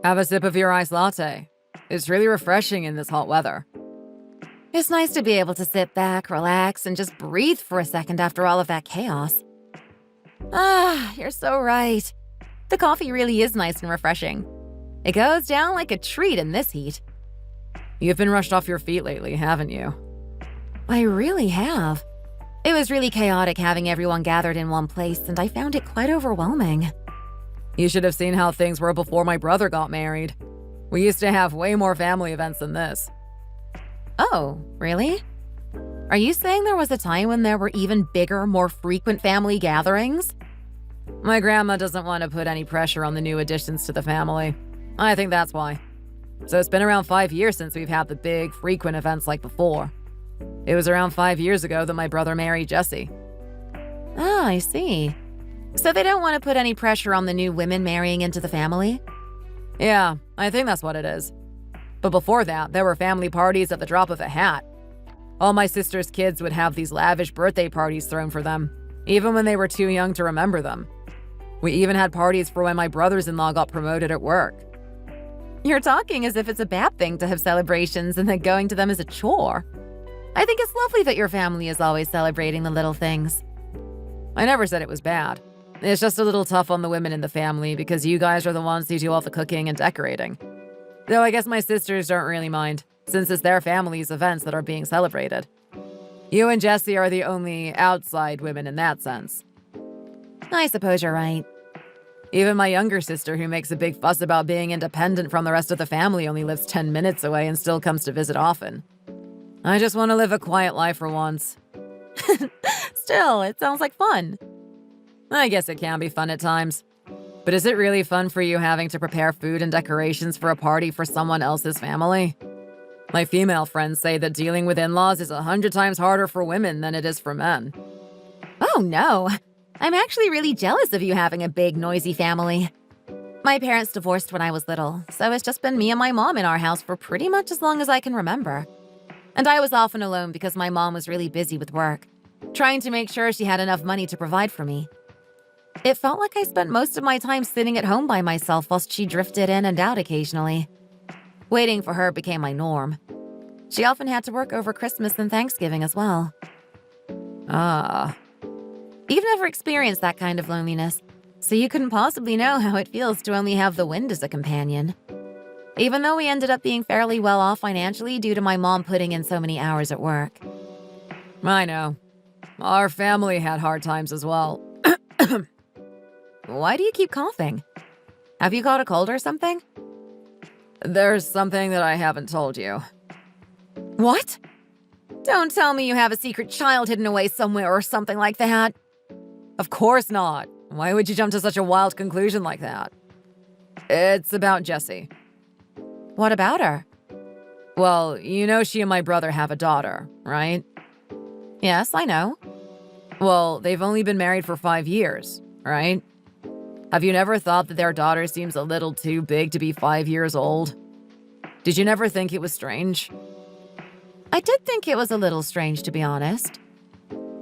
Have a sip of your iced latte. It's really refreshing in this hot weather. It's nice to be able to sit back, relax, and just breathe for a second after all of that chaos. Ah, you're so right. The coffee really is nice and refreshing. It goes down like a treat in this heat. You've been rushed off your feet lately, haven't you? I really have. It was really chaotic having everyone gathered in one place, and I found it quite overwhelming. You should have seen how things were before my brother got married. We used to have way more family events than this. Oh, really? Are you saying there was a time when there were even bigger, more frequent family gatherings? My grandma doesn't want to put any pressure on the new additions to the family. I think that's why. So it's been around 5 years since we've had the big, frequent events like before. It was around 5 years ago that my brother married Jessie. Ah, I see. So they don't want to put any pressure on the new women marrying into the family? Yeah, I think that's what it is. But before that, there were family parties at the drop of a hat. All my sister's kids would have these lavish birthday parties thrown for them, even when they were too young to remember them. We even had parties for when my brothers-in-law got promoted at work. You're talking as if it's a bad thing to have celebrations and then going to them is a chore. I think it's lovely that your family is always celebrating the little things. I never said it was bad. It's just a little tough on the women in the family because you guys are the ones who do all the cooking and decorating. Though I guess my sisters don't really mind, since it's their family's events that are being celebrated. You and Jessie are the only outside women in that sense. I suppose you're right. Even my younger sister, who makes a big fuss about being independent from the rest of the family, only lives 10 minutes away and still comes to visit often. I just want to live a quiet life for once. Still, it sounds like fun. I guess it can be fun at times. But is it really fun for you having to prepare food and decorations for a party for someone else's family? My female friends say that dealing with in-laws is 100 times harder for women than it is for men. Oh no, I'm actually really jealous of you having a big, noisy family. My parents divorced when I was little, so it's just been me and my mom in our house for pretty much as long as I can remember. And I was often alone because my mom was really busy with work, trying to make sure she had enough money to provide for me. It felt like I spent most of my time sitting at home by myself whilst she drifted in and out occasionally. Waiting for her became my norm. She often had to work over Christmas and Thanksgiving as well. Ah. You've never experienced that kind of loneliness, so you couldn't possibly know how it feels to only have the wind as a companion. Even though we ended up being fairly well off financially due to my mom putting in so many hours at work. I know. Our family had hard times as well. Why do you keep coughing? Have you caught a cold or something? There's something that I haven't told you. What? Don't tell me you have a secret child hidden away somewhere or something like that. Of course not. Why would you jump to such a wild conclusion like that? It's about Jessie. What about her? Well, you know she and my brother have a daughter, right? Yes, I know. Well, they've only been married for 5 years, right? Have you never thought that their daughter seems a little too big to be 5 years old? Did you never think it was strange? I did think it was a little strange, to be honest.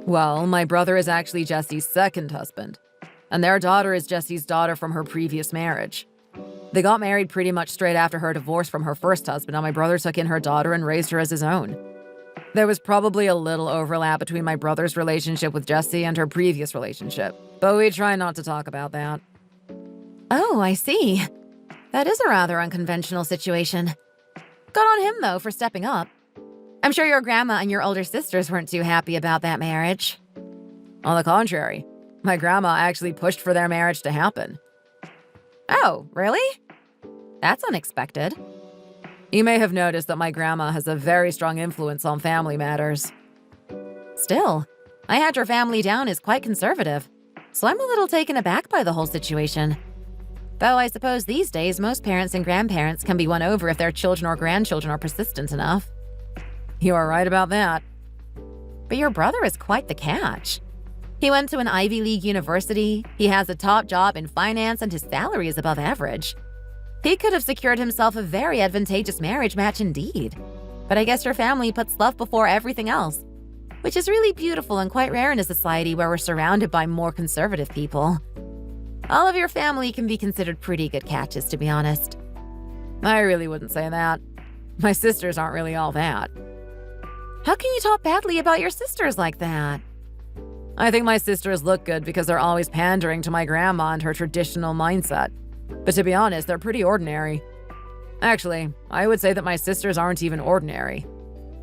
Well, my brother is actually Jessie's second husband, and their daughter is Jessie's daughter from her previous marriage. They got married pretty much straight after her divorce from her first husband, and my brother took in her daughter and raised her as his own. There was probably a little overlap between my brother's relationship with Jessie and her previous relationship, but we try not to talk about that. Oh, I see. That is a rather unconventional situation. Good on him, though, for stepping up. I'm sure your grandma and your older sisters weren't too happy about that marriage. On the contrary, my grandma actually pushed for their marriage to happen. Oh, really? That's unexpected. You may have noticed that my grandma has a very strong influence on family matters. Still, I had your family down as quite conservative, so I'm a little taken aback by the whole situation. Though I suppose these days most parents and grandparents can be won over if their children or grandchildren are persistent enough. You are right about that. But your brother is quite the catch. He went to an Ivy League university, he has a top job in finance, and his salary is above average. He could have secured himself a very advantageous marriage match indeed. But I guess your family puts love before everything else, which is really beautiful and quite rare in a society where we're surrounded by more conservative people. All of your family can be considered pretty good catches, to be honest. I really wouldn't say that. My sisters aren't really all that. How can you talk badly about your sisters like that? I think my sisters look good because they're always pandering to my grandma and her traditional mindset. But to be honest, they're pretty ordinary. Actually, I would say that my sisters aren't even ordinary.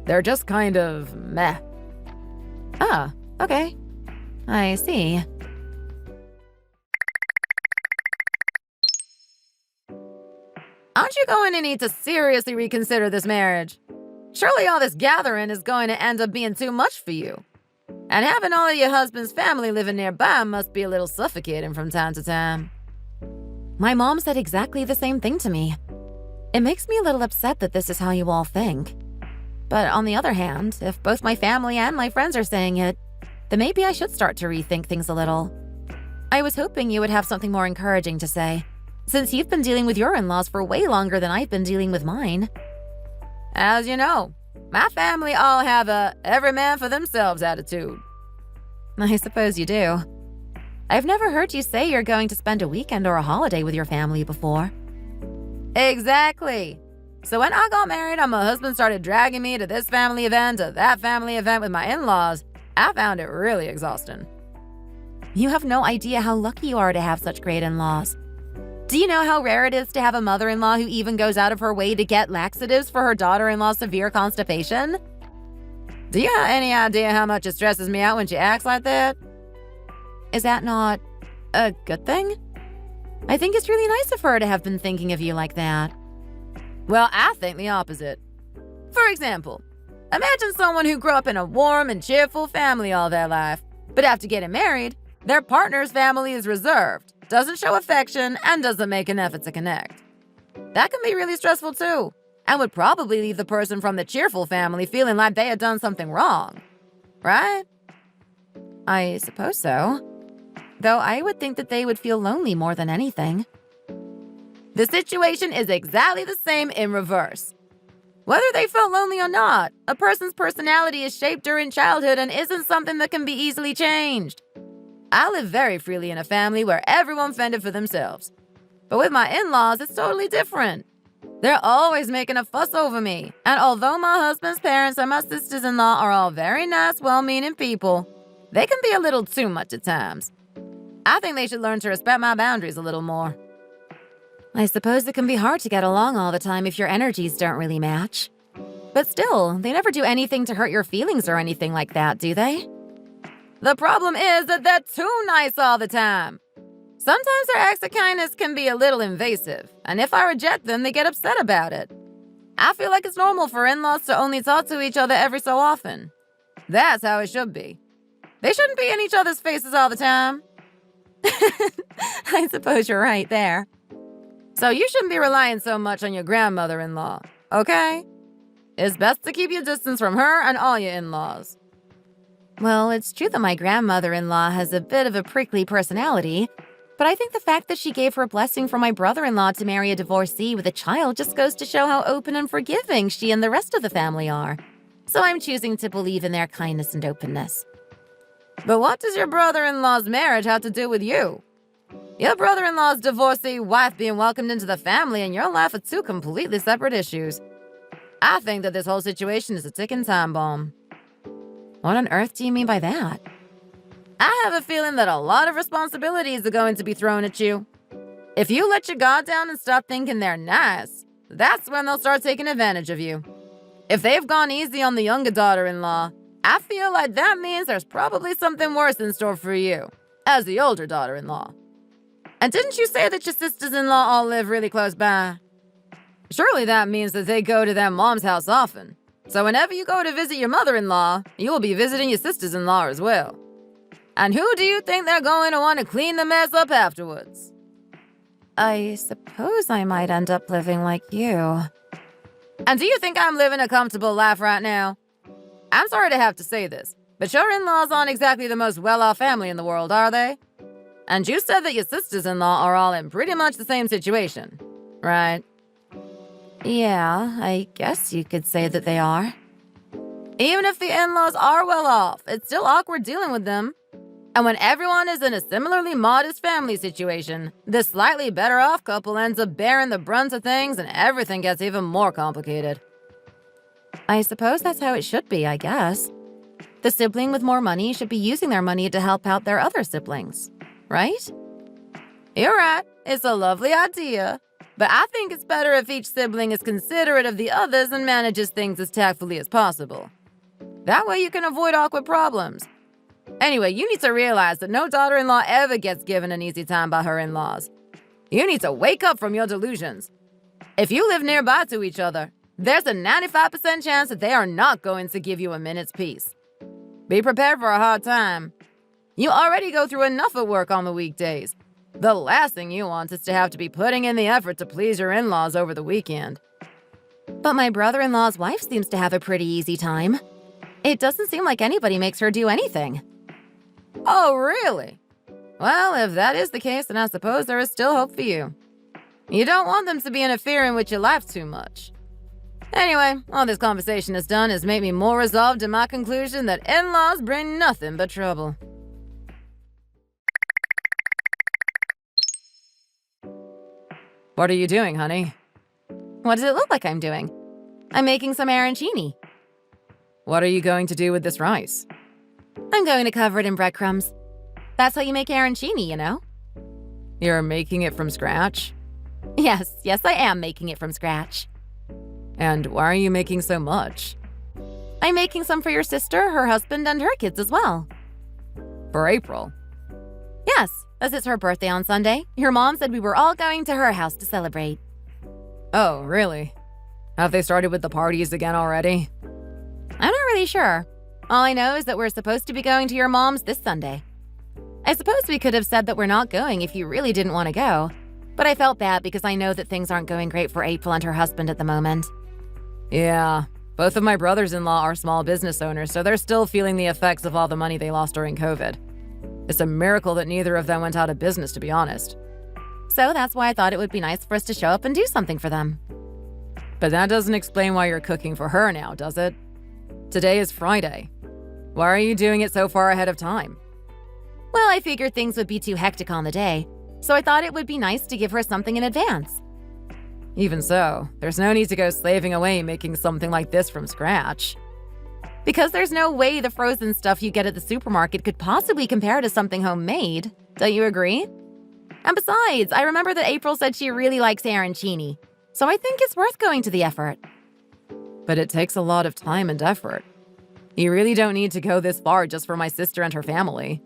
They're just kind of meh. Ah, okay. I see. Aren't you going to need to seriously reconsider this marriage? Surely all this gathering is going to end up being too much for you. And having all of your husband's family living nearby must be a little suffocating from time to time. My mom said exactly the same thing to me. It makes me a little upset that this is how you all think. But on the other hand, if both my family and my friends are saying it, then maybe I should start to rethink things a little. I was hoping you would have something more encouraging to say, since you've been dealing with your in-laws for way longer than I've been dealing with mine. As you know, my family all have a every man for themselves attitude. I suppose you do. I've never heard you say you're going to spend a weekend or a holiday with your family before. Exactly. So when I got married and my husband started dragging me to this family event, to that family event with my in-laws, I found it really exhausting. You have no idea how lucky you are to have such great in-laws. Do you know how rare it is to have a mother-in-law who even goes out of her way to get laxatives for her daughter-in-law's severe constipation? Do you have any idea how much it stresses me out when she acts like that? Is that not a good thing? I think it's really nice of her to have been thinking of you like that. Well, I think the opposite. For example, imagine someone who grew up in a warm and cheerful family all their life, but after getting married, their partner's family is reserved, doesn't show affection, and doesn't make an effort to connect. That can be really stressful too, and would probably leave the person from the cheerful family feeling like they had done something wrong. Right? I suppose so. Though I would think that they would feel lonely more than anything. The situation is exactly the same in reverse. Whether they felt lonely or not, a person's personality is shaped during childhood and isn't something that can be easily changed. I live very freely in a family where everyone fended for themselves. But with my in-laws, it's totally different. They're always making a fuss over me, and although my husband's parents and my sisters-in-law are all very nice, well-meaning people, they can be a little too much at times. I think they should learn to respect my boundaries a little more. I suppose it can be hard to get along all the time if your energies don't really match. But still, they never do anything to hurt your feelings or anything like that, do they? The problem is that they're too nice all the time. Sometimes their acts of kindness can be a little invasive, and if I reject them, they get upset about it. I feel like it's normal for in-laws to only talk to each other every so often. That's how it should be. They shouldn't be in each other's faces all the time. I suppose you're right there. So you shouldn't be relying so much on your grandmother-in-law, okay? It's best to keep your distance from her and all your in-laws. Well, it's true that my grandmother-in-law has a bit of a prickly personality, but I think the fact that she gave her blessing for my brother-in-law to marry a divorcee with a child just goes to show how open and forgiving she and the rest of the family are. So I'm choosing to believe in their kindness and openness. But what does your brother-in-law's marriage have to do with you? Your brother-in-law's divorcee wife being welcomed into the family and your life are two completely separate issues. I think that this whole situation is a ticking time bomb. What on earth do you mean by that? I have a feeling that a lot of responsibilities are going to be thrown at you. If you let your guard down and stop thinking they're nice, that's when they'll start taking advantage of you. If they've gone easy on the younger daughter-in-law, I feel like that means there's probably something worse in store for you, as the older daughter-in-law. And didn't you say that your sisters-in-law all live really close by? Surely that means that they go to their mom's house often. So whenever you go to visit your mother-in-law, you will be visiting your sisters-in-law as well. And who do you think they're going to want to clean the mess up afterwards? I suppose I might end up living like you. And do you think I'm living a comfortable life right now? I'm sorry to have to say this, but your in-laws aren't exactly the most well-off family in the world, are they? And you said that your sisters-in-law are all in pretty much the same situation, right? Yeah, I guess you could say that they are. Even if the in-laws are well off, it's still awkward dealing with them. And when everyone is in a similarly modest family situation, the slightly better off couple ends up bearing the brunt of things and everything gets even more complicated. I suppose that's how it should be, I guess. The sibling with more money should be using their money to help out their other siblings, right? You're right, it's a lovely idea. But I think it's better if each sibling is considerate of the others and manages things as tactfully as possible. That way you can avoid awkward problems. Anyway, you need to realize that no daughter-in-law ever gets given an easy time by her in-laws. You need to wake up from your delusions. If you live nearby to each other, there's a 95% chance that they are not going to give you a minute's peace. Be prepared for a hard time. You already go through enough at work on the weekdays. The last thing you want is to have to be putting in the effort to please your in-laws over the weekend. But my brother-in-law's wife seems to have a pretty easy time. It doesn't seem like anybody makes her do anything. Oh, really? Well, if that is the case, then I suppose there is still hope for you. You don't want them to be interfering with your life too much. Anyway, all this conversation has done is made me more resolved in my conclusion that in-laws bring nothing but trouble. What are you doing, honey? What does it look like I'm doing? I'm making some arancini. What are you going to do with this rice? I'm going to cover it in breadcrumbs. That's how you make arancini, you know? You're making it from scratch? Yes, I am making it from scratch. And why are you making so much? I'm making some for your sister, her husband, and her kids as well. For April? Yes, as it's her birthday on Sunday. Her mom said we were all going to her house to celebrate. Oh, really? Have they started with the parties again already? I'm not really sure. All I know is that we're supposed to be going to your mom's this Sunday. I suppose we could have said that we're not going if you really didn't want to go, but I felt bad because I know that things aren't going great for April and her husband at the moment. Yeah, both of my brothers-in-law are small business owners, so they're still feeling the effects of all the money they lost during COVID. It's a miracle that neither of them went out of business, to be honest. So that's why I thought it would be nice for us to show up and do something for them. But that doesn't explain why you're cooking for her now, does it? Today is Friday. Why are you doing it so far ahead of time? Well, I figured things would be too hectic on the day, so I thought it would be nice to give her something in advance. Even so, there's no need to go slaving away making something like this from scratch. Because there's no way the frozen stuff you get at the supermarket could possibly compare to something homemade. Don't you agree? And besides, I remember that April said she really likes arancini, so I think it's worth going to the effort. But it takes a lot of time and effort. You really don't need to go this far just for my sister and her family.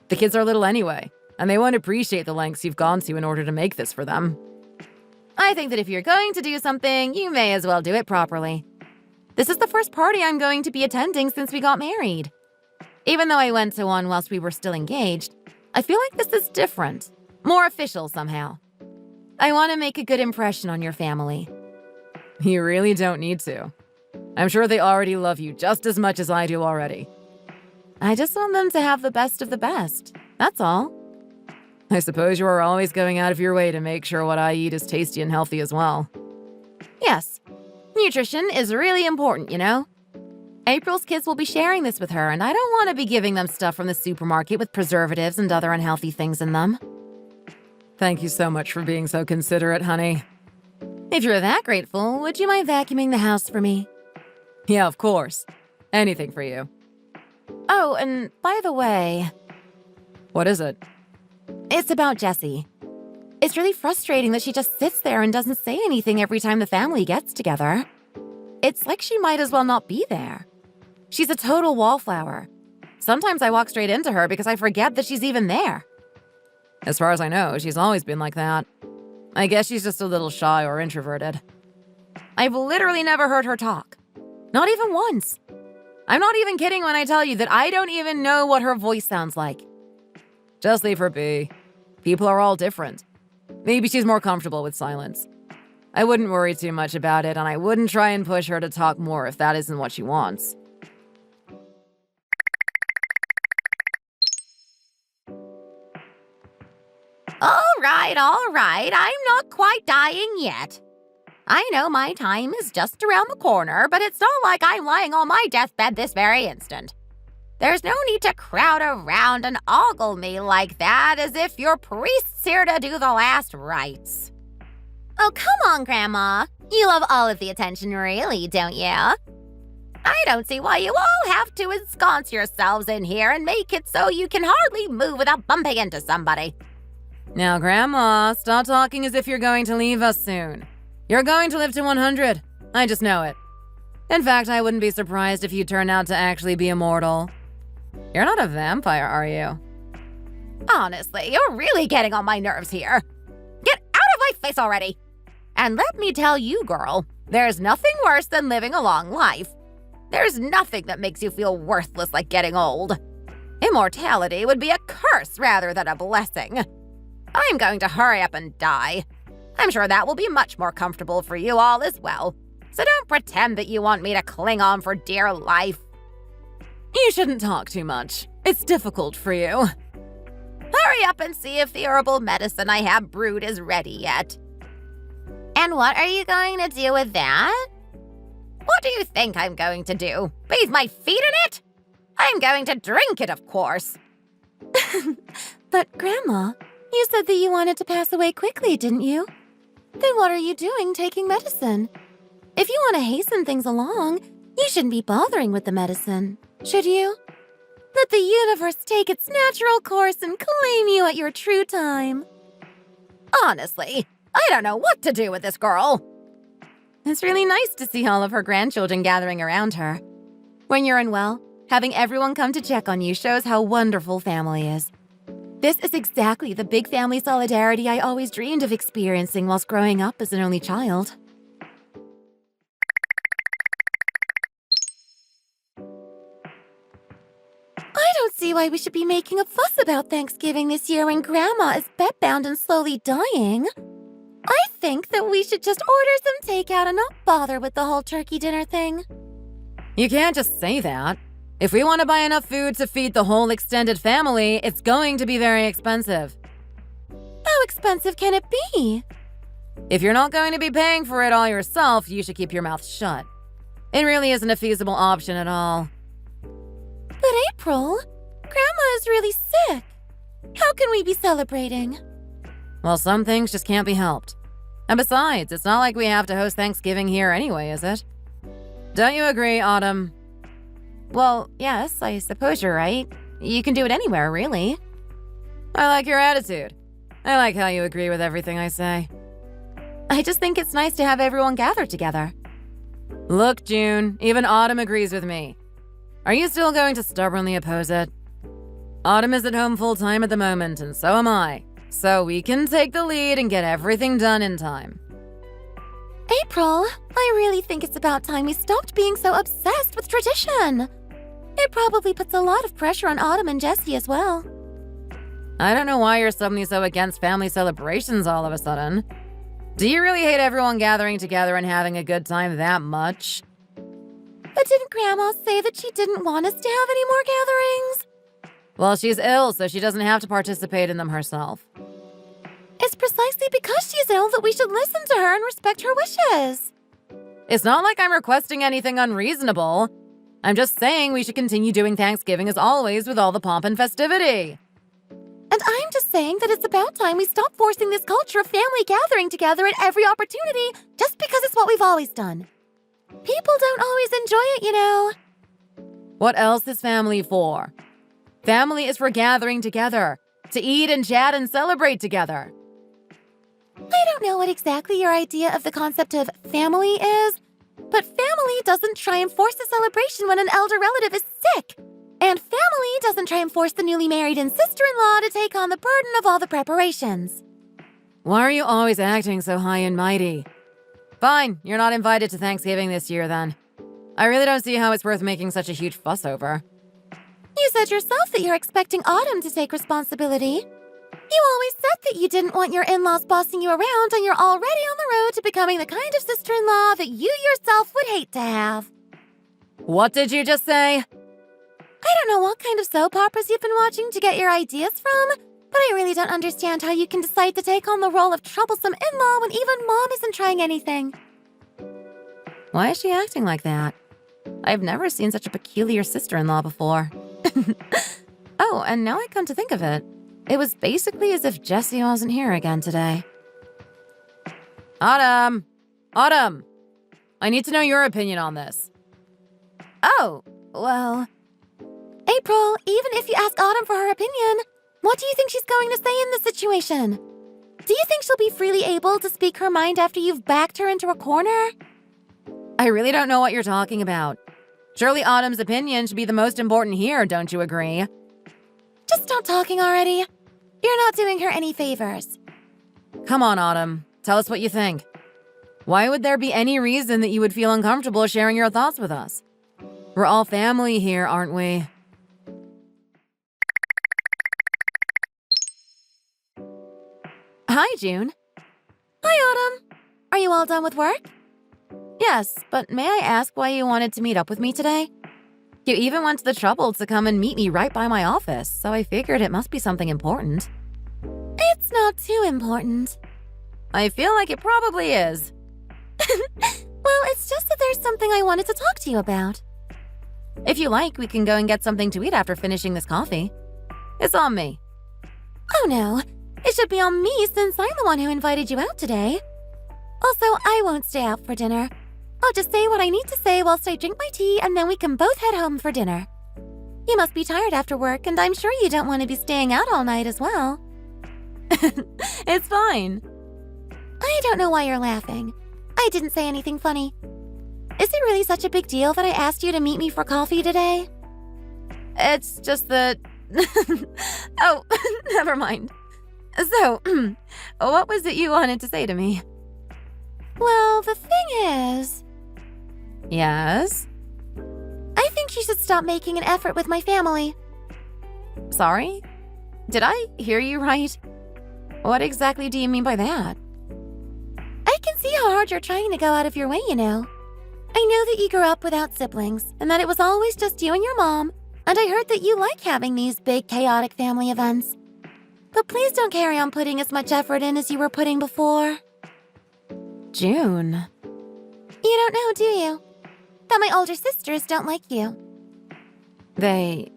The kids are little anyway, and they won't appreciate the lengths you've gone to in order to make this for them. I think that if you're going to do something, you may as well do it properly. This is the first party I'm going to be attending since we got married. Even though I went to one whilst we were still engaged, I feel like this is different, more official somehow. I want to make a good impression on your family. You really don't need to. I'm sure they already love you just as much as I do already. I just want them to have the best of the best. That's all. I suppose you are always going out of your way to make sure what I eat is tasty and healthy as well. Yes. Nutrition is really important, you know? April's kids will be sharing this with her, and I don't want to be giving them stuff from the supermarket with preservatives and other unhealthy things in them. Thank you so much for being so considerate, honey. If you're that grateful, would you mind vacuuming the house for me? Yeah, of course. Anything for you. Oh, and by the way... What is it? It's about Jessie. It's really frustrating that she just sits there and doesn't say anything every time the family gets together. It's like she might as well not be there. She's a total wallflower. Sometimes I walk straight into her because I forget that she's even there. As far as I know, she's always been like that. I guess she's just a little shy or introverted. I've literally never heard her talk. Not even once. I'm not even kidding when I tell you that I don't even know what her voice sounds like. Just leave her be. People are all different. Maybe she's more comfortable with silence. I wouldn't worry too much about it, and I wouldn't try and push her to talk more if that isn't what she wants. All right. I'm not quite dying yet. I know my time is just around the corner, but it's not like I'm lying on my deathbed this very instant. There's no need to crowd around and ogle me like that as if your priest's here to do the last rites. Oh, come on, Grandma. You love all of the attention, really, don't you? I don't see why you all have to ensconce yourselves in here and make it so you can hardly move without bumping into somebody. Now, Grandma, stop talking as if you're going to leave us soon. You're going to live to 100. I just know it. In fact, I wouldn't be surprised if you turn out to actually be immortal. You're not a vampire, are you? Honestly, you're really getting on my nerves here. Get out of my face already! And let me tell you, girl, there's nothing worse than living a long life. There's nothing that makes you feel worthless like getting old. Immortality would be a curse rather than a blessing. I'm going to hurry up and die. I'm sure that will be much more comfortable for you all as well. So don't pretend that you want me to cling on for dear life. You shouldn't talk too much. It's difficult for you. Hurry up and see if the herbal medicine I have brewed is ready yet. And what are you going to do with that? What do you think I'm going to do? Bathe my feet in it? I'm going to drink it, of course. But Grandma, you said that you wanted to pass away quickly, didn't you? Then what are you doing taking medicine? If you want to hasten things along, you shouldn't be bothering with the medicine, should you? Let the universe take its natural course and claim you at your true time. Honestly, I don't know what to do with this girl. It's really nice to see all of her grandchildren gathering around her. When you're unwell, having everyone come to check on you shows how wonderful family is. This is exactly the big family solidarity I always dreamed of experiencing whilst growing up as an only child. I don't see why we should be making a fuss about Thanksgiving this year when Grandma is bedbound and slowly dying. I think that we should just order some takeout and not bother with the whole turkey dinner thing. You can't just say that. If we want to buy enough food to feed the whole extended family, it's going to be very expensive. How expensive can it be? If you're not going to be paying for it all yourself, you should keep your mouth shut. It really isn't a feasible option at all. But April, Grandma is really sick. How can we be celebrating? Well, some things just can't be helped. And besides, it's not like we have to host Thanksgiving here anyway, is it? Don't you agree, Autumn? Well, yes, I suppose you're right. You can do it anywhere, really. I like your attitude. I like how you agree with everything I say. I just think it's nice to have everyone gather together. Look, June, even Autumn agrees with me. Are you still going to stubbornly oppose it? Autumn is at home full-time at the moment, and so am I. So we can take the lead and get everything done in time. April, I really think it's about time we stopped being so obsessed with tradition. It probably puts a lot of pressure on Autumn and Jessie as well. I don't know why you're suddenly so against family celebrations all of a sudden. Do you really hate everyone gathering together and having a good time that much? But didn't Grandma say that she didn't want us to have any more gatherings? Well, she's ill, so she doesn't have to participate in them herself. It's precisely because she's ill that we should listen to her and respect her wishes. It's not like I'm requesting anything unreasonable. I'm just saying we should continue doing Thanksgiving as always with all the pomp and festivity. And I'm just saying that it's about time we stop forcing this culture of family gathering together at every opportunity just because it's what we've always done. People don't always enjoy it, you know. What else is family for? Family is for gathering together, to eat and chat and celebrate together. I don't know what exactly your idea of the concept of family is, but family doesn't try and force a celebration when an elder relative is sick. And family doesn't try and force the newly married and sister-in-law to take on the burden of all the preparations. Why are you always acting so high and mighty? Fine, you're not invited to Thanksgiving this year then. I really don't see how it's worth making such a huge fuss over. You said yourself that you're expecting Autumn to take responsibility. You always said that you didn't want your in-laws bossing you around and you're already on the road to becoming the kind of sister-in-law that you yourself would hate to have. What did you just say? I don't know what kind of soap operas you've been watching to get your ideas from, but I really don't understand how you can decide to take on the role of troublesome in-law when even Mom isn't trying anything. Why is she acting like that? I've never seen such a peculiar sister-in-law before. Oh, and now I come to think of it, it was basically as if Jessie wasn't here again today. Autumn! Autumn! I need to know your opinion on this. Oh, well... April, even if you ask Autumn for her opinion, what do you think she's going to say in this situation? Do you think she'll be freely able to speak her mind after you've backed her into a corner? I really don't know what you're talking about. Surely Autumn's opinion should be the most important here, don't you agree? Just stop talking already. You're not doing her any favors. Come on, Autumn. Tell us what you think. Why would there be any reason that you would feel uncomfortable sharing your thoughts with us? We're all family here, aren't we? Hi, June. Hi, Autumn. Are you all done with work? Yes, but may I ask why you wanted to meet up with me today? You even went to the trouble to come and meet me right by my office, so I figured it must be something important. It's not too important. I feel like it probably is. Well, it's just that there's something I wanted to talk to you about. If you like, we can go and get something to eat after finishing this coffee. It's on me. Oh no, it should be on me since I'm the one who invited you out today. Also, I won't stay out for dinner. I'll just say what I need to say whilst I drink my tea and then we can both head home for dinner. You must be tired after work and I'm sure you don't want to be staying out all night as well. It's fine. I don't know why you're laughing. I didn't say anything funny. Is it really such a big deal that I asked you to meet me for coffee today? It's just that... Oh, never mind. So, what was it you wanted to say to me? Well, the thing is... Yes? I think you should stop making an effort with my family. Sorry? Did I hear you right? What exactly do you mean by that? I can see how hard you're trying to go out of your way, you know. I know that you grew up without siblings, and that it was always just you and your mom, and I heard that you like having these big, chaotic family events. But please don't carry on putting as much effort in as you were putting before. June. You don't know, do you? That my older sisters don't like you. They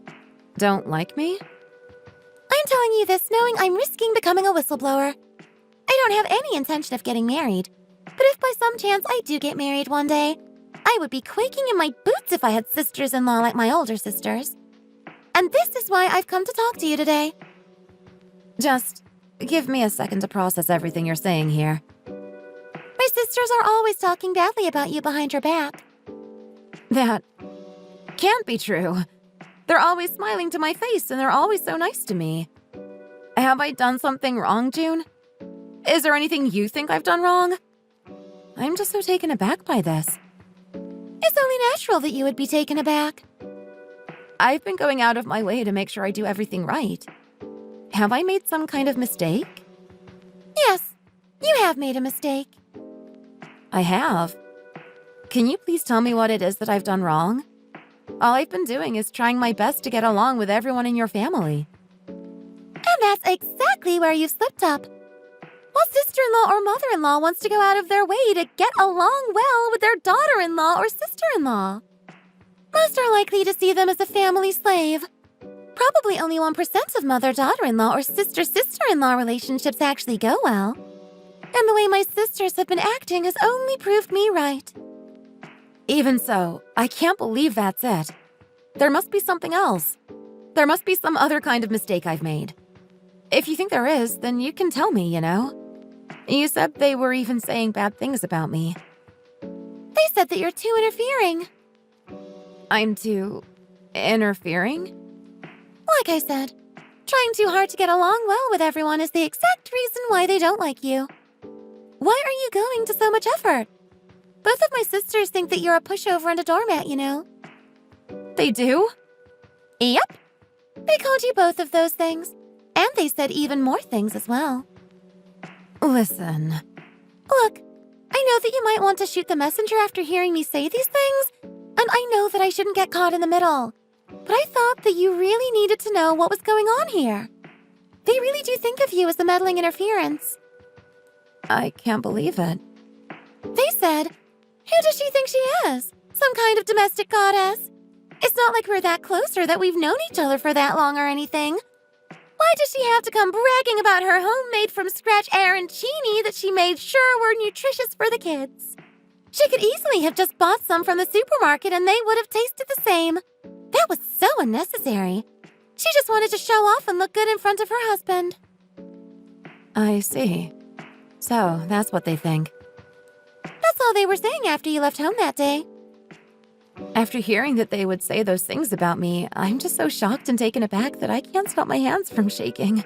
don't like me? I'm telling you this knowing I'm risking becoming a whistleblower. I don't have any intention of getting married, but if by some chance I do get married one day, I would be quaking in my boots if I had sisters-in-law like my older sisters. And this is why I've come to talk to you today. Just give me a second to process everything you're saying here. My sisters are always talking badly about you behind your back. That can't be true. They're always smiling to my face and they're always so nice to me. Have I done something wrong, June? Is there anything you think I've done wrong? I'm just so taken aback by this. It's only natural that you would be taken aback. I've been going out of my way to make sure I do everything right. Have I made some kind of mistake? Yes, you have made a mistake. I have. Can you please tell me what it is that I've done wrong? All I've been doing is trying my best to get along with everyone in your family. And that's exactly where you've slipped up. What sister-in-law or mother-in-law wants to go out of their way to get along well with their daughter-in-law or sister-in-law? Most are likely to see them as a family slave. Probably only 1% of mother-daughter-in-law or sister-sister-in-law relationships actually go well. And the way my sisters have been acting has only proved me right. Even so, I can't believe that's it. There must be something else. There must be some other kind of mistake I've made. If you think there is, then you can tell me, you know? You said they were even saying bad things about me. They said that you're too interfering. I'm too... interfering? Like I said, trying too hard to get along well with everyone is the exact reason why they don't like you. Why are you going to so much effort? Both of my sisters think that you're a pushover and a doormat, you know. They do? Yep. They called you both of those things. And they said even more things as well. Listen. Look, I know that you might want to shoot the messenger after hearing me say these things, and I know that I shouldn't get caught in the middle. But I thought that you really needed to know what was going on here. They really do think of you as the meddling interference. I can't believe it. They said, who does she think she is? Some kind of domestic goddess? It's not like we're that close or that we've known each other for that long or anything. Why does she have to come bragging about her homemade from scratch arancini that she made sure were nutritious for the kids? She could easily have just bought some from the supermarket and they would have tasted the same. That was so unnecessary. She just wanted to show off and look good in front of her husband. I see. So, that's what they think. That's all they were saying after you left home that day. After hearing that they would say those things about me, I'm just so shocked and taken aback that I can't stop my hands from shaking.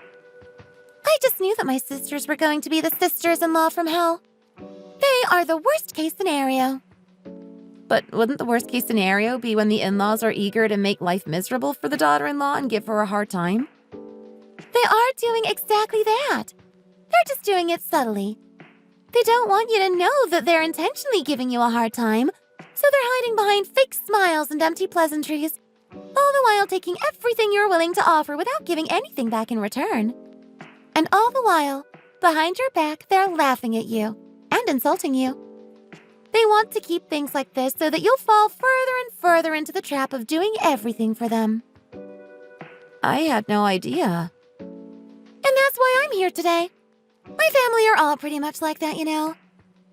I just knew that my sisters were going to be the sisters-in-law from hell. They are the worst-case scenario. But wouldn't the worst-case scenario be when the in-laws are eager to make life miserable for the daughter-in-law and give her a hard time? They are doing exactly that. They're just doing it subtly. They don't want you to know that they're intentionally giving you a hard time, so they're hiding behind fake smiles and empty pleasantries, all the while taking everything you're willing to offer without giving anything back in return. And all the while, behind your back, they're laughing at you and insulting you. They want to keep things like this so that you'll fall further and further into the trap of doing everything for them. I had no idea. And that's why I'm here today. My family are all pretty much like that, you know.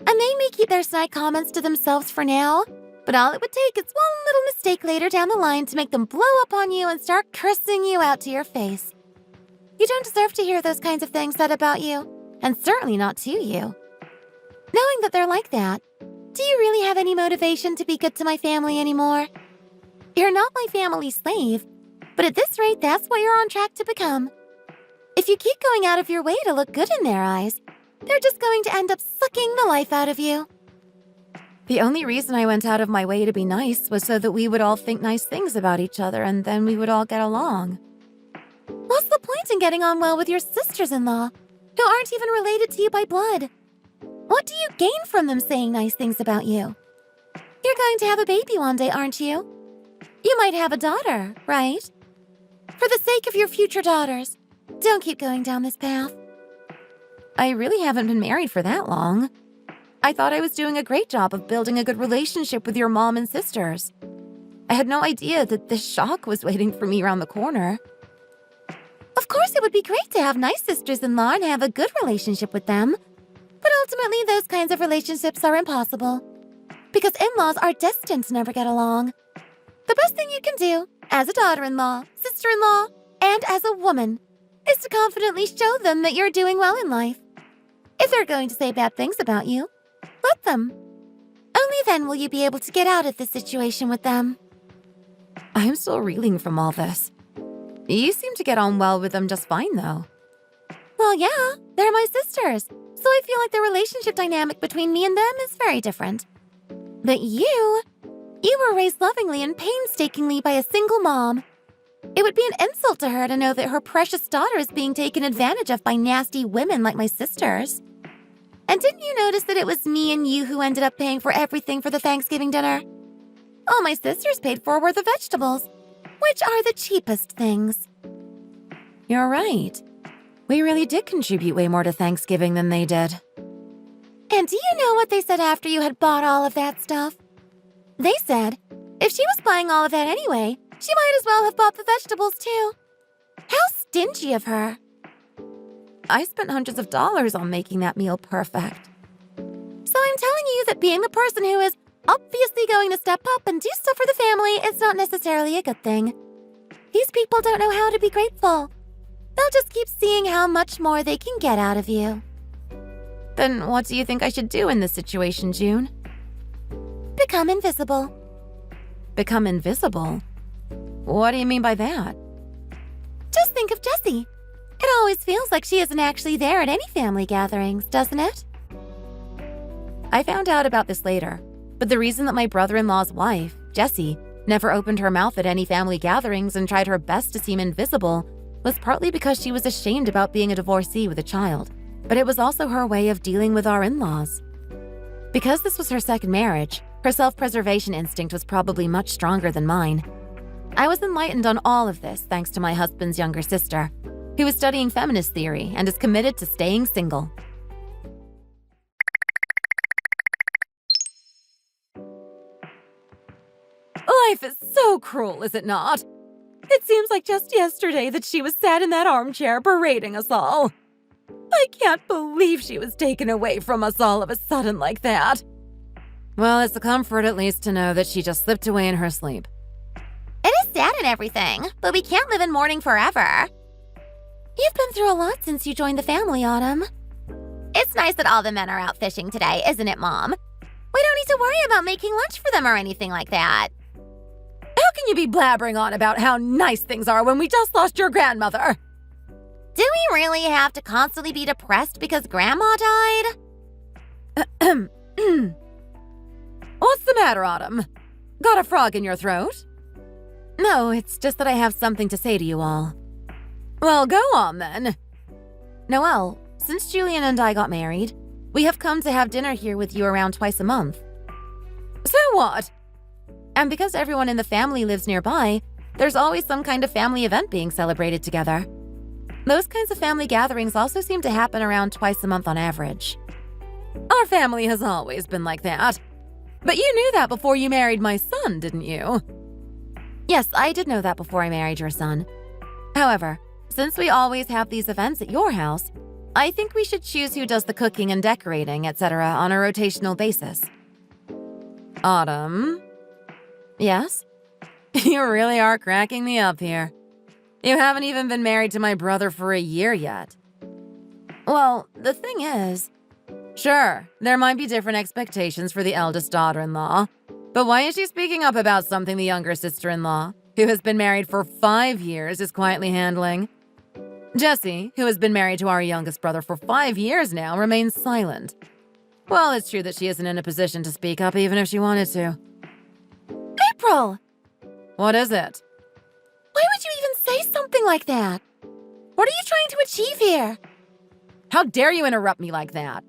And they may keep their snide comments to themselves for now, but all it would take is one little mistake later down the line to make them blow up on you and start cursing you out to your face. You don't deserve to hear those kinds of things said about you, and certainly not to you. Knowing that they're like that, do you really have any motivation to be good to my family anymore? You're not my family's slave, but at this rate, that's what you're on track to become. If you keep going out of your way to look good in their eyes, they're just going to end up sucking the life out of you. The only reason I went out of my way to be nice was so that we would all think nice things about each other and then we would all get along. What's the point in getting on well with your sisters-in-law, who aren't even related to you by blood? What do you gain from them saying nice things about you? You're going to have a baby one day, aren't you? You might have a daughter, right? For the sake of your future daughters, don't keep going down this path. I really haven't been married for that long. I thought I was doing a great job of building a good relationship with your mom and sisters. I had no idea that this shock was waiting for me around the corner. Of course, it would be great to have nice sisters-in-law and have a good relationship with them. But ultimately, those kinds of relationships are impossible. Because in-laws are destined to never get along. The best thing you can do, as a daughter-in-law, sister-in-law, and as a woman, is to confidently show them that you're doing well in life. If they're going to say bad things about you, let them. Only then will you be able to get out of this situation with them. I'm still reeling from all this. You seem to get on well with them just fine, though. Well, yeah, they're my sisters, so I feel like the relationship dynamic between me and them is very different. But you were raised lovingly and painstakingly by a single mom. It would be an insult to her to know that her precious daughter is being taken advantage of by nasty women like my sisters. And didn't you notice that it was me and you who ended up paying for everything for the Thanksgiving dinner? All my sisters paid for were the vegetables, which are the cheapest things. You're right. We really did contribute way more to Thanksgiving than they did. And do you know what they said after you had bought all of that stuff? They said, if she was buying all of that anyway, she might as well have bought the vegetables too. How stingy of her. I spent hundreds of dollars on making that meal perfect. So I'm telling you that being the person who is obviously going to step up and do stuff for the family is not necessarily a good thing. These people don't know how to be grateful. They'll just keep seeing how much more they can get out of you. Then what do you think I should do in this situation, June? Become invisible. Become invisible? What do you mean by that? Just think of Jessie. It always feels like she isn't actually there at any family gatherings, doesn't it? I found out about this later, but the reason that my brother-in-law's wife, Jessie, never opened her mouth at any family gatherings and tried her best to seem invisible was partly because she was ashamed about being a divorcee with a child, but it was also her way of dealing with our in-laws. Because this was her second marriage, her self-preservation instinct was probably much stronger than mine. I was enlightened on all of this thanks to my husband's younger sister, who is studying feminist theory and is committed to staying single. Life is so cruel, is it not? It seems like just yesterday that she was sat in that armchair berating us all. I can't believe she was taken away from us all of a sudden like that. Well, it's a comfort at least to know that she just slipped away in her sleep. It is sad and everything, but we can't live in mourning forever. You've been through a lot since you joined the family, Autumn. It's nice that all the men are out fishing today, isn't it, Mom? We don't need to worry about making lunch for them or anything like that. How can you be blabbering on about how nice things are when we just lost your grandmother? Do we really have to constantly be depressed because Grandma died? What's the matter, Autumn? Got a frog in your throat? No, it's just that I have something to say to you all. Well, go on then. Noelle, since Julian and I got married, we have come to have dinner here with you around twice a month. So what? And because everyone in the family lives nearby, there's always some kind of family event being celebrated together. Those kinds of family gatherings also seem to happen around twice a month on average. Our family has always been like that. But you knew that before you married my son, didn't you? Yes, I did know that before I married your son. However, since we always have these events at your house, I think we should choose who does the cooking and decorating, etc. on a rotational basis. Autumn? Yes? You really are cracking me up here. You haven't even been married to my brother for a year yet. Well, the thing is... Sure, there might be different expectations for the eldest daughter-in-law, but why is she speaking up about something the younger sister-in-law, who has been married for 5 years, is quietly handling? Jessie, who has been married to our youngest brother for 5 years now, remains silent. Well, it's true that she isn't in a position to speak up even if she wanted to. April! What is it? Why would you even say something like that? What are you trying to achieve here? How dare you interrupt me like that?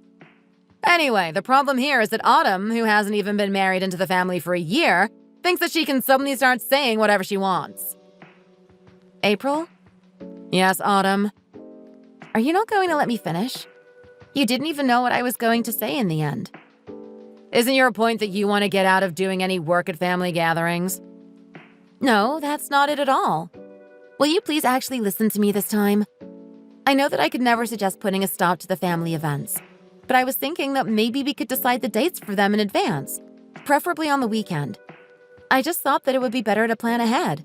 Anyway, the problem here is that Autumn, who hasn't even been married into the family for a year, thinks that she can suddenly start saying whatever she wants. April? Yes, Autumn? Are you not going to let me finish? You didn't even know what I was going to say in the end. Isn't your point that you want to get out of doing any work at family gatherings? No, that's not it at all. Will you please actually listen to me this time? I know that I could never suggest putting a stop to the family events, but I was thinking that maybe we could decide the dates for them in advance, preferably on the weekend. I just thought that it would be better to plan ahead.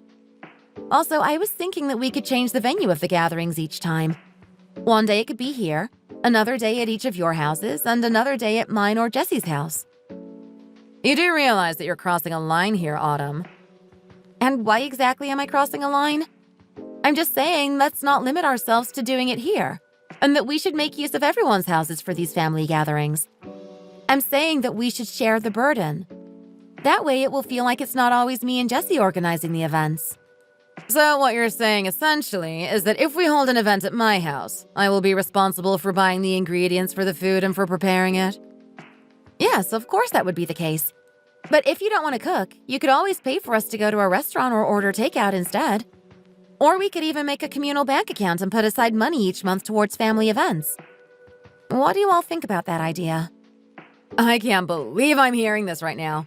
Also, I was thinking that we could change the venue of the gatherings each time. One day it could be here, another day at each of your houses, and another day at mine or Jessie's house. You do realize that you're crossing a line here, Autumn. And why exactly am I crossing a line? I'm just saying let's not limit ourselves to doing it here, and that we should make use of everyone's houses for these family gatherings. I'm saying that we should share the burden. That way it will feel like it's not always me and Jessie organizing the events. So what you're saying essentially is that if we hold an event at my house, I will be responsible for buying the ingredients for the food and for preparing it? Yes, of course that would be the case. But if you don't want to cook, you could always pay for us to go to a restaurant or order takeout instead. Or we could even make a communal bank account and put aside money each month towards family events. What do you all think about that idea? I can't believe I'm hearing this right now.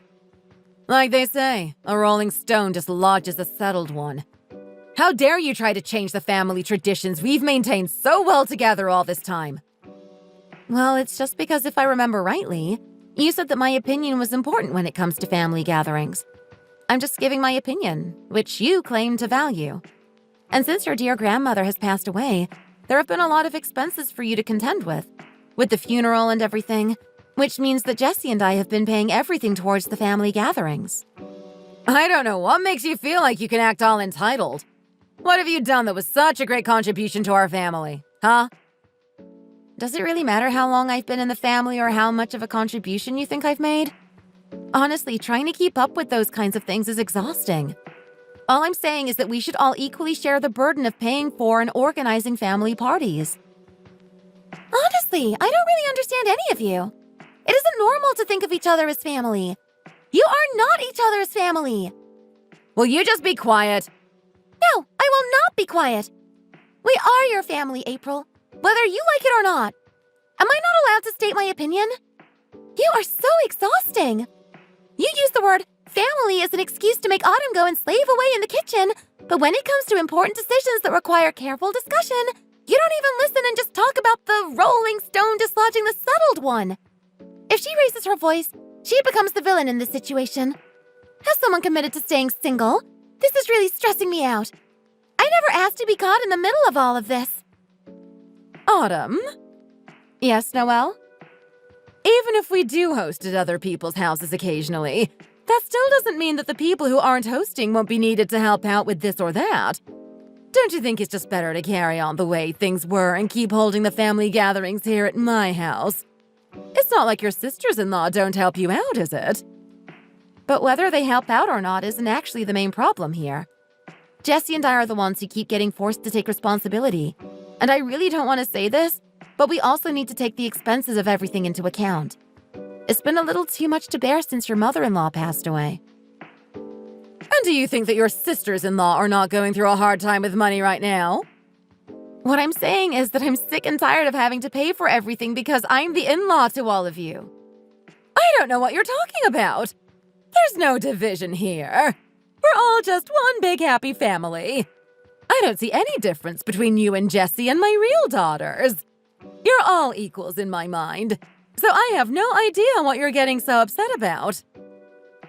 Like they say, a rolling stone dislodges a settled one. How dare you try to change the family traditions we've maintained so well together all this time? Well, it's just because if I remember rightly, you said that my opinion was important when it comes to family gatherings. I'm just giving my opinion, which you claim to value. And since your dear grandmother has passed away, there have been a lot of expenses for you to contend with the funeral and everything, which means that Jessie and I have been paying everything towards the family gatherings. I don't know what makes you feel like you can act all entitled. What have you done that was such a great contribution to our family, huh? Does it really matter how long I've been in the family or how much of a contribution you think I've made? Honestly, trying to keep up with those kinds of things is exhausting. All I'm saying is that we should all equally share the burden of paying for and organizing family parties. Honestly, I don't really understand any of you. It isn't normal to think of each other as family. You are not each other's family. Will you just be quiet? No, I will not be quiet. We are your family, April, whether you like it or not. Am I not allowed to state my opinion? You are so exhausting. You use the word family is an excuse to make Autumn go and slave away in the kitchen, but when it comes to important decisions that require careful discussion, you don't even listen and just talk about the rolling stone dislodging the settled one. If she raises her voice, she becomes the villain in this situation. As someone committed to staying single, this is really stressing me out. I never asked to be caught in the middle of all of this. Autumn? Yes, Noelle? Even if we do host at other people's houses occasionally, that still doesn't mean that the people who aren't hosting won't be needed to help out with this or that. Don't you think it's just better to carry on the way things were and keep holding the family gatherings here at my house? It's not like your sisters-in-law don't help you out, is it? But whether they help out or not isn't actually the main problem here. Jessie and I are the ones who keep getting forced to take responsibility. And I really don't want to say this, but we also need to take the expenses of everything into account. It's been a little too much to bear since your mother-in-law passed away. And do you think that your sisters-in-law are not going through a hard time with money right now? What I'm saying is that I'm sick and tired of having to pay for everything because I'm the in-law to all of you. I don't know what you're talking about. There's no division here. We're all just one big happy family. I don't see any difference between you and Jessie and my real daughters. You're all equals in my mind, so I have no idea what you're getting so upset about.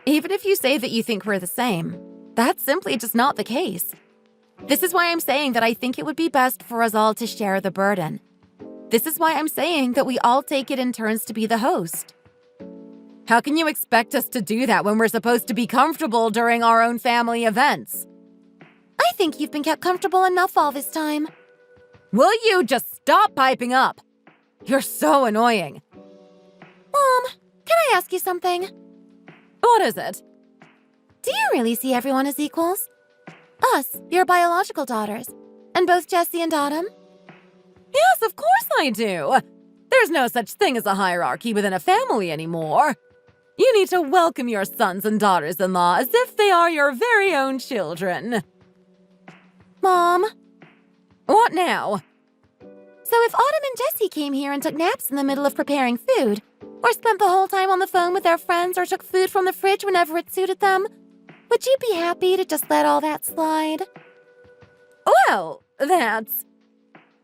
Even if you say that you think we're the same, that's simply just not the case. This is why I'm saying that I think it would be best for us all to share the burden. This is why I'm saying that we all take it in turns to be the host. How can you expect us to do that when we're supposed to be comfortable during our own family events? I think you've been kept comfortable enough all this time. Will you just stop piping up? You're so annoying. Mom, can I ask you something? What is it? Do you really see everyone as equals? Us, your biological daughters, and both Jessie and Autumn? Yes, of course I do. There's no such thing as a hierarchy within a family anymore. You need to welcome your sons and daughters-in-law as if they are your very own children. Mom? What now? So if Autumn and Jessie came here and took naps in the middle of preparing food, or spent the whole time on the phone with their friends or took food from the fridge whenever it suited them, would you be happy to just let all that slide? Well, that's...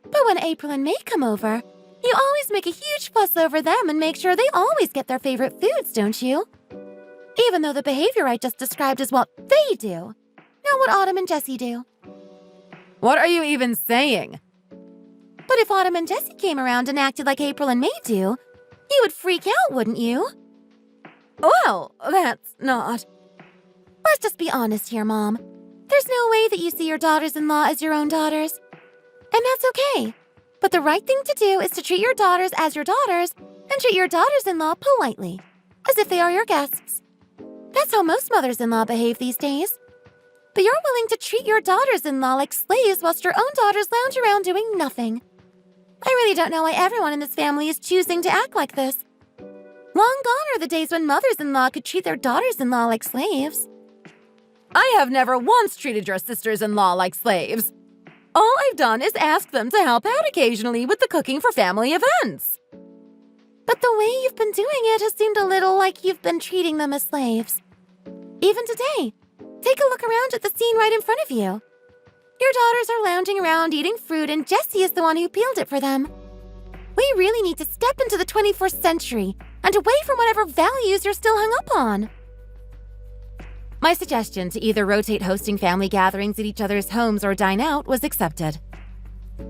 But when April and May come over, you always make a huge fuss over them and make sure they always get their favorite foods, don't you? Even though the behavior I just described is what they do, not what Autumn and Jessie do. What are you even saying? But if Autumn and Jessie came around and acted like April and May do, you would freak out, wouldn't you? Well, that's not... Let's just be honest here, Mom. There's no way that you see your daughters-in-law as your own daughters. And that's okay. But the right thing to do is to treat your daughters as your daughters and treat your daughters-in-law politely, as if they are your guests. That's how most mothers-in-law behave these days. But you're willing to treat your daughters-in-law like slaves whilst your own daughters lounge around doing nothing. I really don't know why everyone in this family is choosing to act like this. Long gone are the days when mothers-in-law could treat their daughters-in-law like slaves. I have never once treated your sisters-in-law like slaves. All I've done is ask them to help out occasionally with the cooking for family events. But the way you've been doing it has seemed a little like you've been treating them as slaves. Even today, take a look around at the scene right in front of you. Your daughters are lounging around eating fruit and Jessie is the one who peeled it for them. We really need to step into the 21st century and away from whatever values you're still hung up on. My suggestion to either rotate hosting family gatherings at each other's homes or dine out was accepted.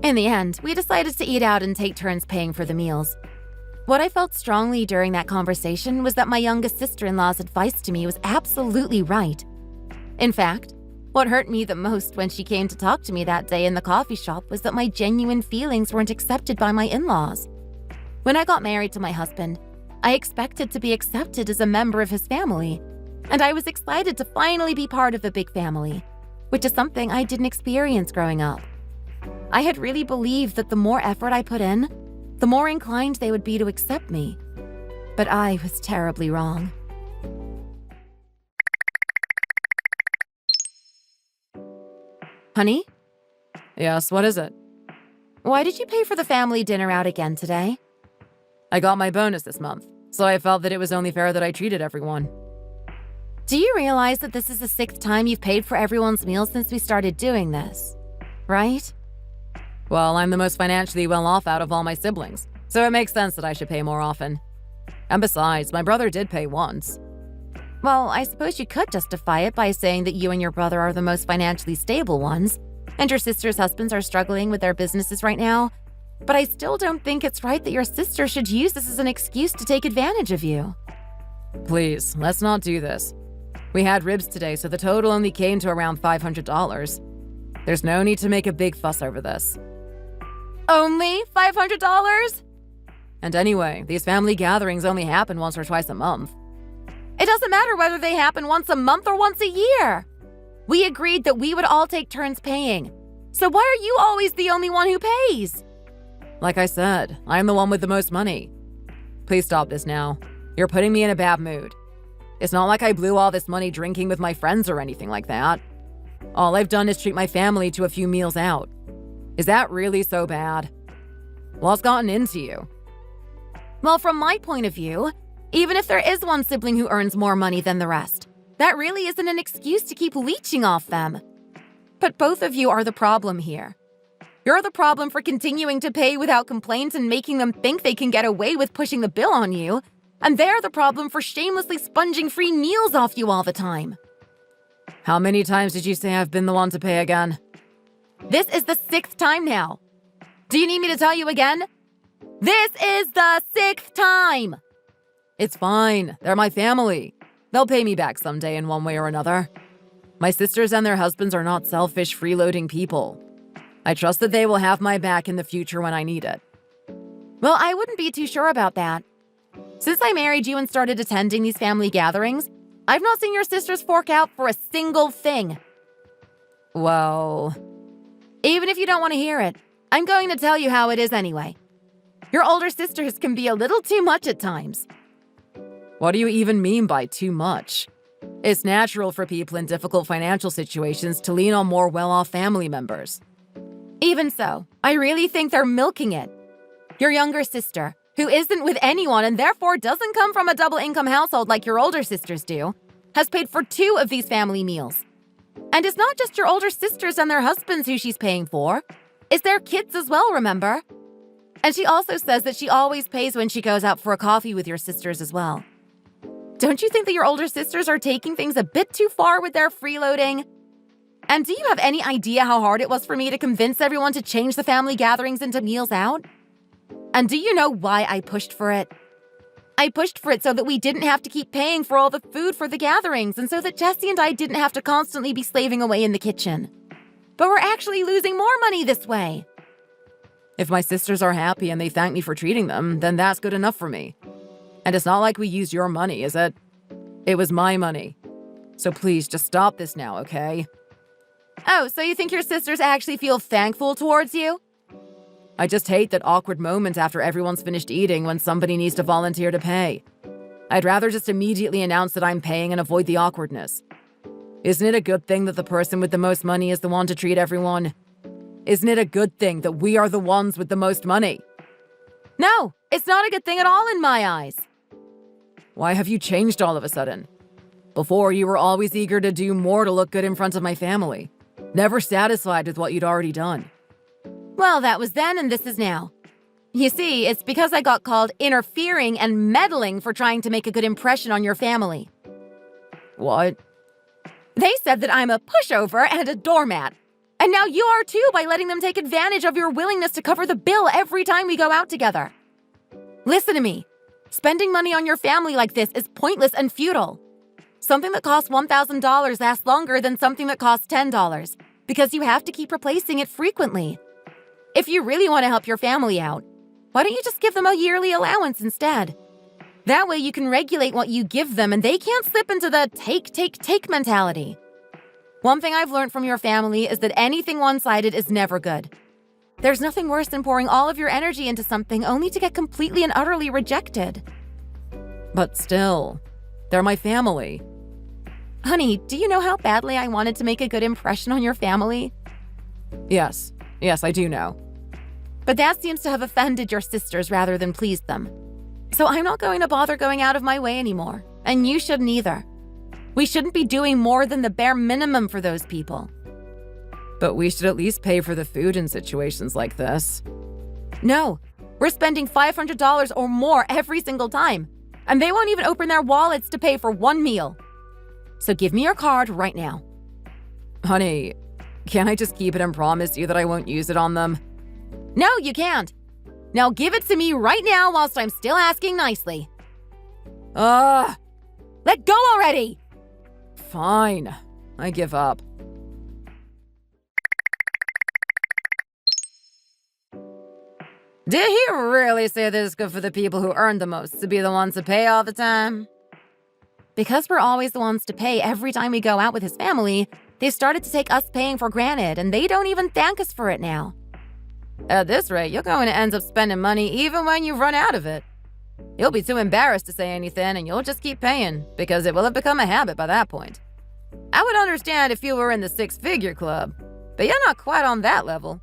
In the end, we decided to eat out and take turns paying for the meals. What I felt strongly during that conversation was that my youngest sister-in-law's advice to me was absolutely right. In fact, what hurt me the most when she came to talk to me that day in the coffee shop was that my genuine feelings weren't accepted by my in-laws. When I got married to my husband, I expected to be accepted as a member of his family, and I was excited to finally be part of a big family, which is something I didn't experience growing up. I had really believed that the more effort I put in, the more inclined they would be to accept me. But I was terribly wrong. Honey? Yes, what is it? Why did you pay for the family dinner out again today? I got my bonus this month, so I felt that it was only fair that I treated everyone. Do you realize that this is the 6th time you've paid for everyone's meals since we started doing this? Right? Well, I'm the most financially well-off out of all my siblings, so it makes sense that I should pay more often. And besides, my brother did pay once. Well, I suppose you could justify it by saying that you and your brother are the most financially stable ones, and your sister's husbands are struggling with their businesses right now. But I still don't think it's right that your sister should use this as an excuse to take advantage of you. Please, let's not do this. We had ribs today, so the total only came to around $500. There's no need to make a big fuss over this. Only $500? And anyway, these family gatherings only happen once or twice a month. It doesn't matter whether they happen once a month or once a year. We agreed that we would all take turns paying. So why are you always the only one who pays? Like I said, I'm the one with the most money. Please stop this now. You're putting me in a bad mood. It's not like I blew all this money drinking with my friends or anything like that. All I've done is treat my family to a few meals out. Is that really so bad? What's gotten into you? Well, from my point of view, even if there is one sibling who earns more money than the rest, that really isn't an excuse to keep leeching off them. But both of you are the problem here. You're the problem for continuing to pay without complaints and making them think they can get away with pushing the bill on you, and they're the problem for shamelessly sponging free meals off you all the time. How many times did you say I've been the one to pay again? This is the 6th time now. Do you need me to tell you again? This is the 6th time! It's fine. They're my family. They'll pay me back someday in one way or another. My sisters and their husbands are not selfish, freeloading people. I trust that they will have my back in the future when I need it. Well, I wouldn't be too sure about that. Since I married you and started attending these family gatherings, I've not seen your sisters fork out for a single thing. Well, even if you don't want to hear it, I'm going to tell you how it is anyway. Your older sisters can be a little too much at times. What do you even mean by too much? It's natural for people in difficult financial situations to lean on more well-off family members. Even so, I really think they're milking it. Your younger sister, who isn't with anyone and therefore doesn't come from a double-income household like your older sisters do, has paid for 2 of these family meals. And it's not just your older sisters and their husbands who she's paying for. It's their kids as well, remember? And she also says that she always pays when she goes out for a coffee with your sisters as well. Don't you think that your older sisters are taking things a bit too far with their freeloading? And do you have any idea how hard it was for me to convince everyone to change the family gatherings into meals out? And do you know why I pushed for it? I pushed for it so that we didn't have to keep paying for all the food for the gatherings and so that Jesse and I didn't have to constantly be slaving away in the kitchen. But we're actually losing more money this way. If my sisters are happy and they thank me for treating them, then that's good enough for me. And it's not like we used your money, is it? It was my money. So please, just stop this now, okay? Oh, so you think your sisters actually feel thankful towards you? I just hate that awkward moment after everyone's finished eating when somebody needs to volunteer to pay. I'd rather just immediately announce that I'm paying and avoid the awkwardness. Isn't it a good thing that the person with the most money is the one to treat everyone? Isn't it a good thing that we are the ones with the most money? No, it's not a good thing at all in my eyes. Why have you changed all of a sudden? Before, you were always eager to do more to look good in front of my family, never satisfied with what you'd already done. Well, that was then and this is now. You see, it's because I got called interfering and meddling for trying to make a good impression on your family. What? They said that I'm a pushover and a doormat. And now you are too by letting them take advantage of your willingness to cover the bill every time we go out together. Listen to me. Spending money on your family like this is pointless and futile. Something that costs $1,000 lasts longer than something that costs $10 because you have to keep replacing it frequently. If you really want to help your family out, why don't you just give them a yearly allowance instead? That way you can regulate what you give them and they can't slip into the take mentality. One thing I've learned from your family is that anything one-sided is never good. There's nothing worse than pouring all of your energy into something only to get completely and utterly rejected. But still, they're my family. Honey, do you know how badly I wanted to make a good impression on your family? Yes, I do know. But that seems to have offended your sisters rather than pleased them. So I'm not going to bother going out of my way anymore, and you shouldn't either. We shouldn't be doing more than the bare minimum for those people. But we should at least pay for the food in situations like this. No, we're spending $500 or more every single time, and they won't even open their wallets to pay for one meal. So give me your card right now. Honey, can't I just keep it and promise you that I won't use it on them? No, you can't. Now give it to me right now whilst I'm still asking nicely. Let go already! Fine. I give up. Did he really say that it's good for the people who earn the most to be the ones to pay all the time? Because we're always the ones to pay every time we go out with his family, they started to take us paying for granted, and they don't even thank us for it now. At this rate, you're going to end up spending money even when you run out of it. You'll be too embarrassed to say anything, and you'll just keep paying, because it will have become a habit by that point. I would understand if you were in the six-figure club, but you're not quite on that level.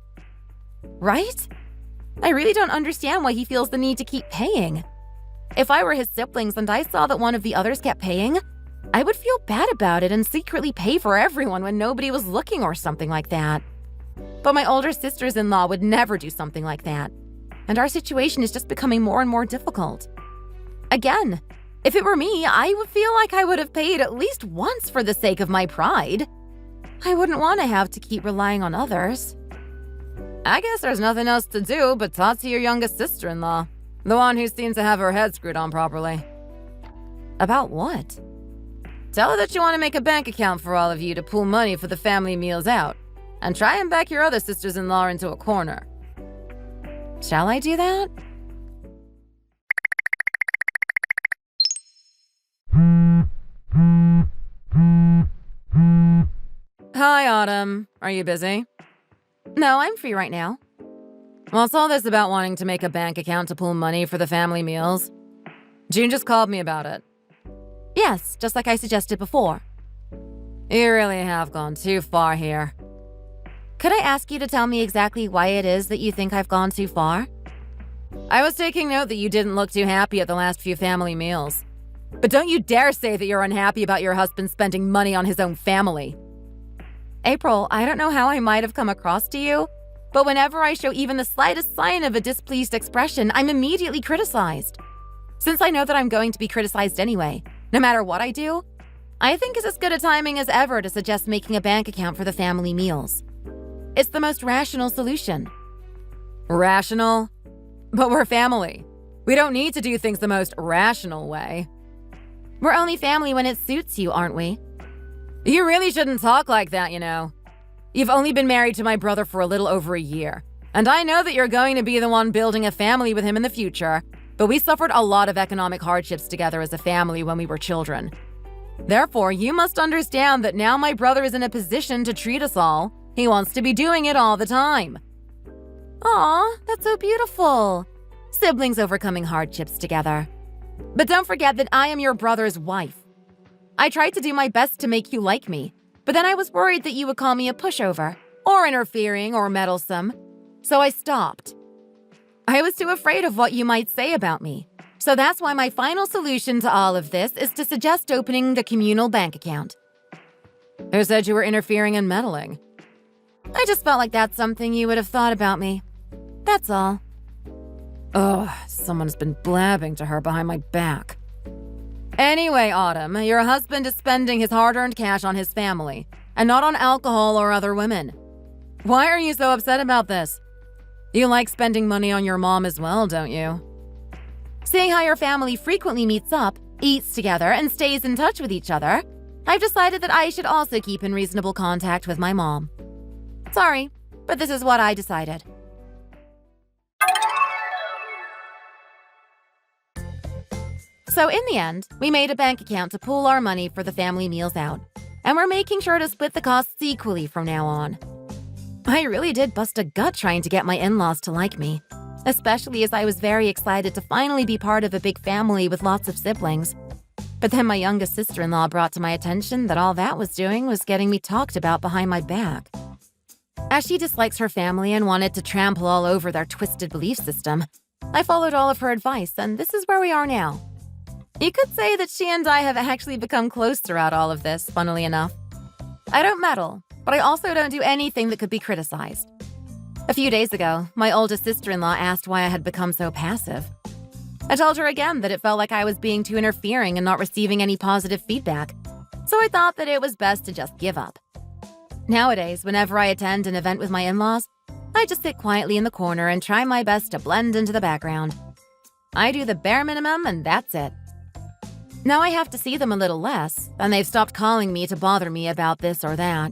Right? I really don't understand why he feels the need to keep paying. If I were his siblings and I saw that one of the others kept paying, I would feel bad about it and secretly pay for everyone when nobody was looking or something like that. But my older sisters-in-law would never do something like that. And our situation is just becoming more and more difficult. Again, if it were me, I would feel like I would have paid at least once for the sake of my pride. I wouldn't want to have to keep relying on others. I guess there's nothing else to do but talk to your youngest sister-in-law, the one who seems to have her head screwed on properly. About what? Tell her that you want to make a bank account for all of you to pool money for the family meals out, and try and back your other sisters-in-law into a corner. Shall I do that? Hi, Autumn. Are you busy? No, I'm free right now. What's all this about wanting to make a bank account to pool money for the family meals? June just called me about it. Yes, just like I suggested before. You really have gone too far here. Could I ask you to tell me exactly why it is that you think I've gone too far? I was taking note that you didn't look too happy at the last few family meals. But don't you dare say that you're unhappy about your husband spending money on his own family. April, I don't know how I might have come across to you, but whenever I show even the slightest sign of a displeased expression, I'm immediately criticized. Since I know that I'm going to be criticized anyway, no matter what I do, I think it's as good a timing as ever to suggest making a bank account for the family meals. It's the most rational solution. Rational? But we're family. We don't need to do things the most rational way. We're only family when it suits you, aren't we? You really shouldn't talk like that, you know. You've only been married to my brother for a little over a year, and I know that you're going to be the one building a family with him in the future, but we suffered a lot of economic hardships together as a family when we were children. Therefore, you must understand that now my brother is in a position to treat us all. He wants to be doing it all the time. Aw, that's so beautiful. Siblings overcoming hardships together. But don't forget that I am your brother's wife. I tried to do my best to make you like me, but then I was worried that you would call me a pushover, or interfering, or meddlesome, so I stopped. I was too afraid of what you might say about me, so that's why my final solution to all of this is to suggest opening the communal bank account. Who said you were interfering and meddling? I just felt like that's something you would have thought about me. That's all. Oh, someone's been blabbing to her behind my back. Anyway, Autumn, your husband is spending his hard-earned cash on his family, and not on alcohol or other women. Why are you so upset about this? You like spending money on your mom as well, don't you? Seeing how your family frequently meets up, eats together, and stays in touch with each other, I've decided that I should also keep in reasonable contact with my mom. Sorry, but this is what I decided. So in the end, we made a bank account to pool our money for the family meals out, and we're making sure to split the costs equally from now on. I really did bust a gut trying to get my in-laws to like me, especially as I was very excited to finally be part of a big family with lots of siblings. But then my youngest sister-in-law brought to my attention that all that was doing was getting me talked about behind my back. As she dislikes her family and wanted to trample all over their twisted belief system, I followed all of her advice, and this is where we are now. You could say that she and I have actually become close throughout all of this, funnily enough. I don't meddle, but I also don't do anything that could be criticized. A few days ago, my oldest sister-in-law asked why I had become so passive. I told her again that it felt like I was being too interfering and not receiving any positive feedback, so I thought that it was best to just give up. Nowadays, whenever I attend an event with my in-laws, I just sit quietly in the corner and try my best to blend into the background. I do the bare minimum and that's it. Now I have to see them a little less, and they've stopped calling me to bother me about this or that.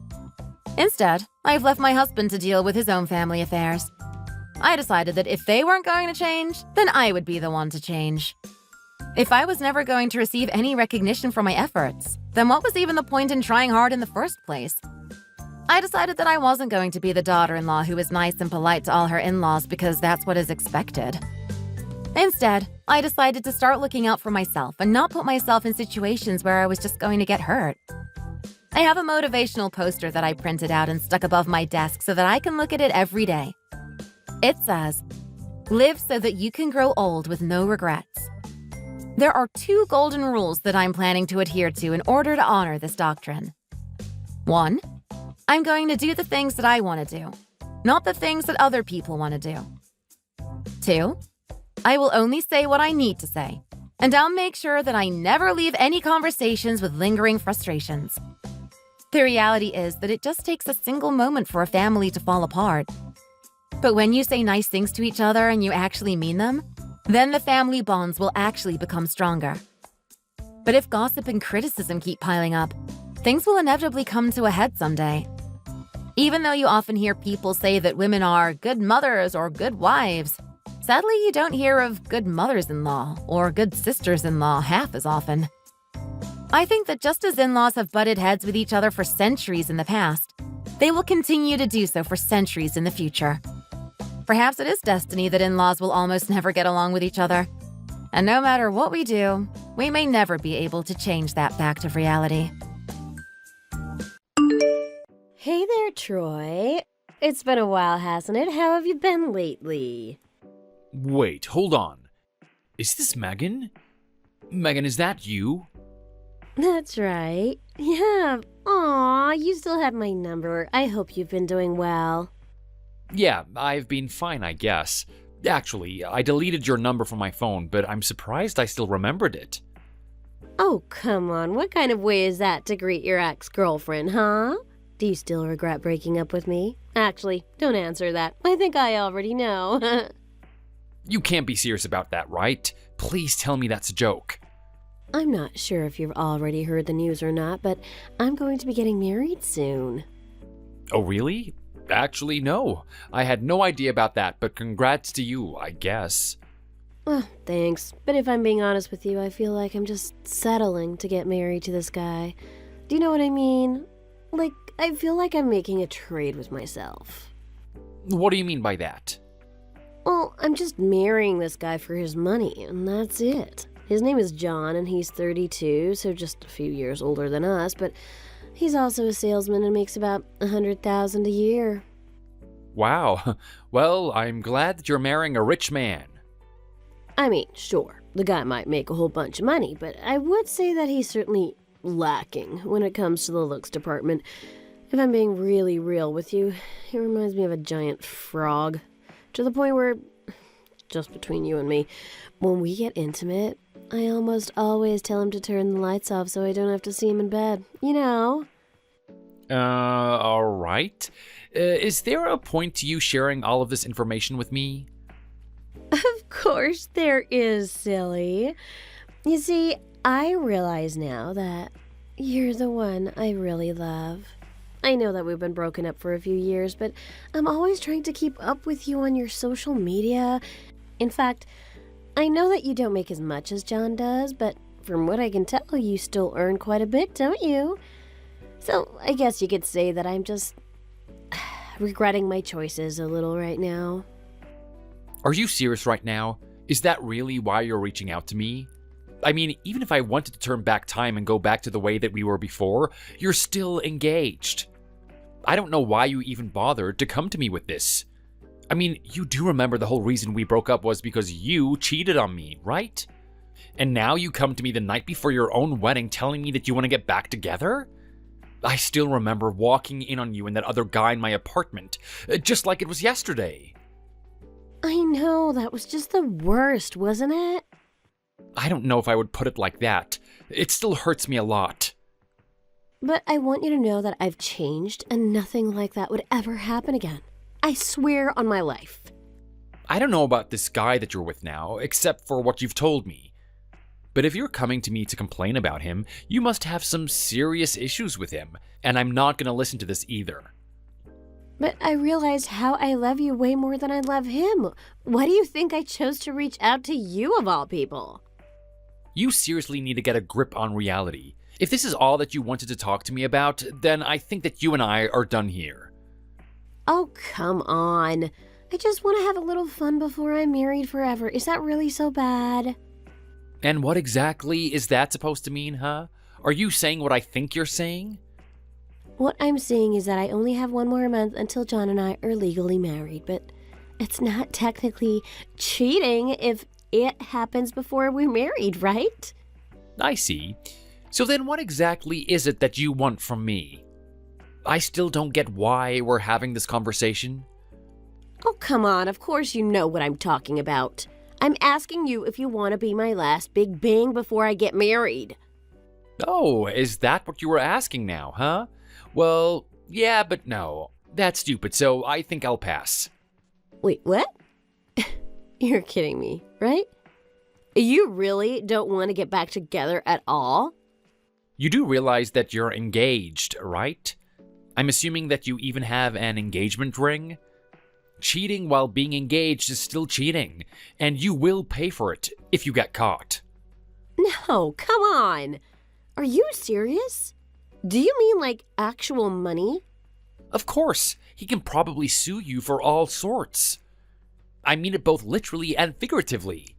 Instead, I've left my husband to deal with his own family affairs. I decided that if they weren't going to change, then I would be the one to change. If I was never going to receive any recognition for my efforts, then what was even the point in trying hard in the first place? I decided that I wasn't going to be the daughter-in-law who is nice and polite to all her in-laws because that's what is expected. Instead, I decided to start looking out for myself and not put myself in situations where I was just going to get hurt. I have a motivational poster that I printed out and stuck above my desk so that I can look at it every day. It says, "Live so that you can grow old with no regrets." There are 2 golden rules that I'm planning to adhere to in order to honor this doctrine. 1, I'm going to do the things that I want to do, not the things that other people want to do. 2, I will only say what I need to say, and I'll make sure that I never leave any conversations with lingering frustrations. The reality is that it just takes a single moment for a family to fall apart. But when you say nice things to each other and you actually mean them, then the family bonds will actually become stronger. But if gossip and criticism keep piling up, things will inevitably come to a head someday. Even though you often hear people say that women are good mothers or good wives, sadly you don't hear of good mothers-in-law or good sisters-in-law half as often. I think that just as in-laws have butted heads with each other for centuries in the past, they will continue to do so for centuries in the future. Perhaps it is destiny that in-laws will almost never get along with each other. And no matter what we do, we may never be able to change that fact of reality. Hey there, Troy. It's been a while, hasn't it? How have you been lately? Wait, hold on. Is this Megan? Megan, is that you? That's right. Yeah. Aw, you still have my number. I hope you've been doing well. Yeah, I've been fine, I guess. Actually, I deleted your number from my phone, but I'm surprised I still remembered it. Oh, come on. What kind of way is that to greet your ex-girlfriend, huh? Do you still regret breaking up with me? Actually, don't answer that. I think I already know. You can't be serious about that, right? Please tell me that's a joke. I'm not sure if you've already heard the news or not, but I'm going to be getting married soon. Oh, really? Actually, no. I had no idea about that, but congrats to you, I guess. Well, thanks. But if I'm being honest with you, I feel like I'm just settling to get married to this guy. Do you know what I mean? Like, I feel like I'm making a trade with myself. What do you mean by that? Well, I'm just marrying this guy for his money, and that's it. His name is John, and he's 32, so just a few years older than us, but he's also a salesman and makes about $100,000 a year. Wow. Well, I'm glad that you're marrying a rich man. I mean, sure, the guy might make a whole bunch of money, but I would say that he's certainly lacking when it comes to the looks department. If I'm being really real with you, he reminds me of a giant frog. To the point where, just between you and me, when we get intimate, I almost always tell him to turn the lights off so I don't have to see him in bed. You know? Alright. Is there a point to you sharing all of this information with me? Of course there is, silly. You see, I realize now that you're the one I really love. I know that we've been broken up for a few years, but I'm always trying to keep up with you on your social media. In fact, I know that you don't make as much as John does, but from what I can tell, you still earn quite a bit, don't you? So I guess you could say that I'm just regretting my choices a little right now. Are you serious right now? Is that really why you're reaching out to me? I mean, even if I wanted to turn back time and go back to the way that we were before, you're still engaged. I don't know why you even bothered to come to me with this. I mean, you do remember the whole reason we broke up was because you cheated on me, right? and now you come to me the night before your own wedding telling me that you want to get back together? I still remember walking in on you and that other guy in my apartment, just like it was yesterday. I know, that was just the worst, wasn't it? I don't know if I would put it like that. It still hurts me a lot. But I want you to know that I've changed and nothing like that would ever happen again. I swear on my life. I don't know about this guy that you're with now, except for what you've told me. But if you're coming to me to complain about him, you must have some serious issues with him, and I'm not going to listen to this either. But I realized how I love you way more than I love him. Why do you think I chose to reach out to you of all people? You seriously need to get a grip on reality. If this is all that you wanted to talk to me about, then I think that you and I are done here. Oh, come on. I just want to have a little fun before I'm married forever. Is that really so bad? And what exactly is that supposed to mean, huh? Are you saying what I think you're saying? What I'm saying is that I only have one more month until John and I are legally married, but it's not technically cheating if it happens before we're married, right? I see. So then what exactly is it that you want from me? I still don't get why we're having this conversation. Oh, come on. Of course you know what I'm talking about. I'm asking you if you want to be my last big bang before I get married. Oh, is that what you were asking now, huh? Well, yeah, but no. That's stupid, so I think I'll pass. Wait, what? You're kidding me, right? You really don't want to get back together at all? You do realize that you're engaged, right? I'm assuming that you even have an engagement ring? Cheating while being engaged is still cheating, and you will pay for it if you get caught. No, come on. Are you serious? Do you mean like actual money? Of course, he can probably sue you for all sorts. I mean it both literally and figuratively.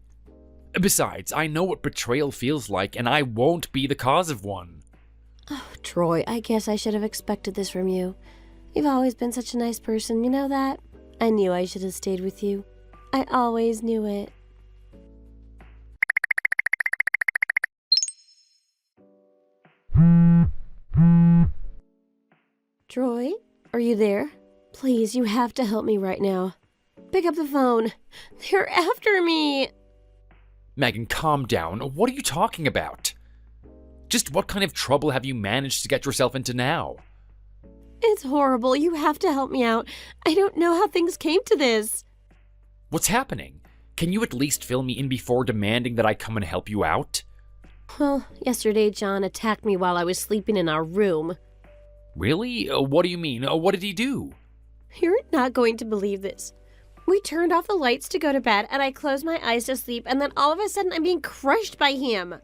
Besides, I know what betrayal feels like, and I won't be the cause of one. Oh, Troy, I guess I should have expected this from you. You've always been such a nice person, you know that? I knew I should have stayed with you. I always knew it. Troy, are you there? Please, you have to help me right now. Pick up the phone. They're after me. Megan, calm down. What are you talking about? Just what kind of trouble have you managed to get yourself into now? It's horrible. You have to help me out. I don't know how things came to this. What's happening? Can you at least fill me in before demanding that I come and help you out? Well, yesterday John attacked me while I was sleeping in our room. Really? What do you mean? What did he do? You're not going to believe this. We turned off the lights to go to bed, and I closed my eyes to sleep, and then all of a sudden I'm being crushed by him.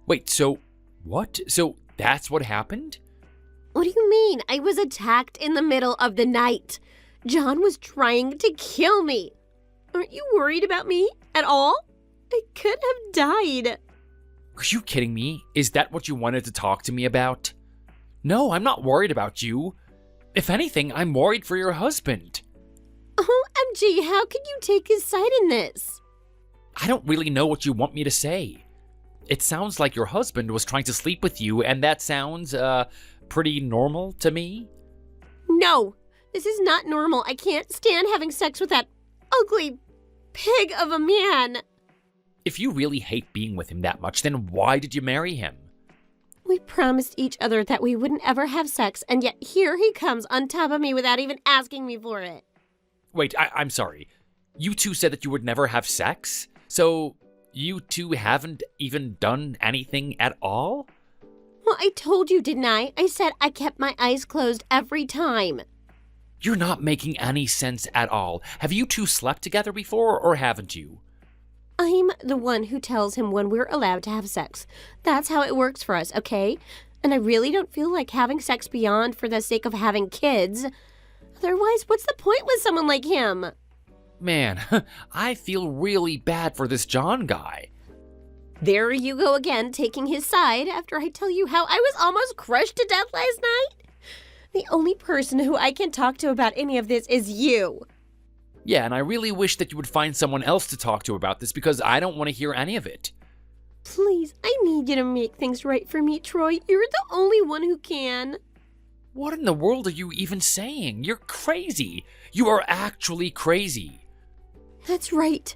Wait, so what? So that's what happened? What do you mean? I was attacked in the middle of the night. John was trying to kill me. Aren't you worried about me at all? I could have died. Are you kidding me? Is that what you wanted to talk to me about? No, I'm not worried about you. If anything, I'm worried for your husband. OMG, how could you take his side in this? I don't really know what you want me to say. It sounds like your husband was trying to sleep with you, and that sounds, pretty normal to me. No, this is not normal. I can't stand having sex with that ugly pig of a man. If you really hate being with him that much, then why did you marry him? We promised each other that we wouldn't ever have sex, and yet here he comes on top of me without even asking me for it. Wait, I'm sorry. You two said that you would never have sex? So you two haven't even done anything at all? Well, I told you, didn't I? I said I kept my eyes closed every time. You're not making any sense at all. Have you two slept together before, or haven't you? I'm the one who tells him when we're allowed to have sex. That's how it works for us, okay? And I really don't feel like having sex beyond for the sake of having kids. Otherwise, what's the point with someone like him? Man, I feel really bad for this John guy. There you go again, taking his side after I tell you how I was almost crushed to death last night. The only person who I can talk to about any of this is you. Yeah, and I really wish that you would find someone else to talk to about this because I don't want to hear any of it. Please, I need you to make things right for me, Troy. You're the only one who can. What in the world are you even saying? You're crazy. You are actually crazy. That's right.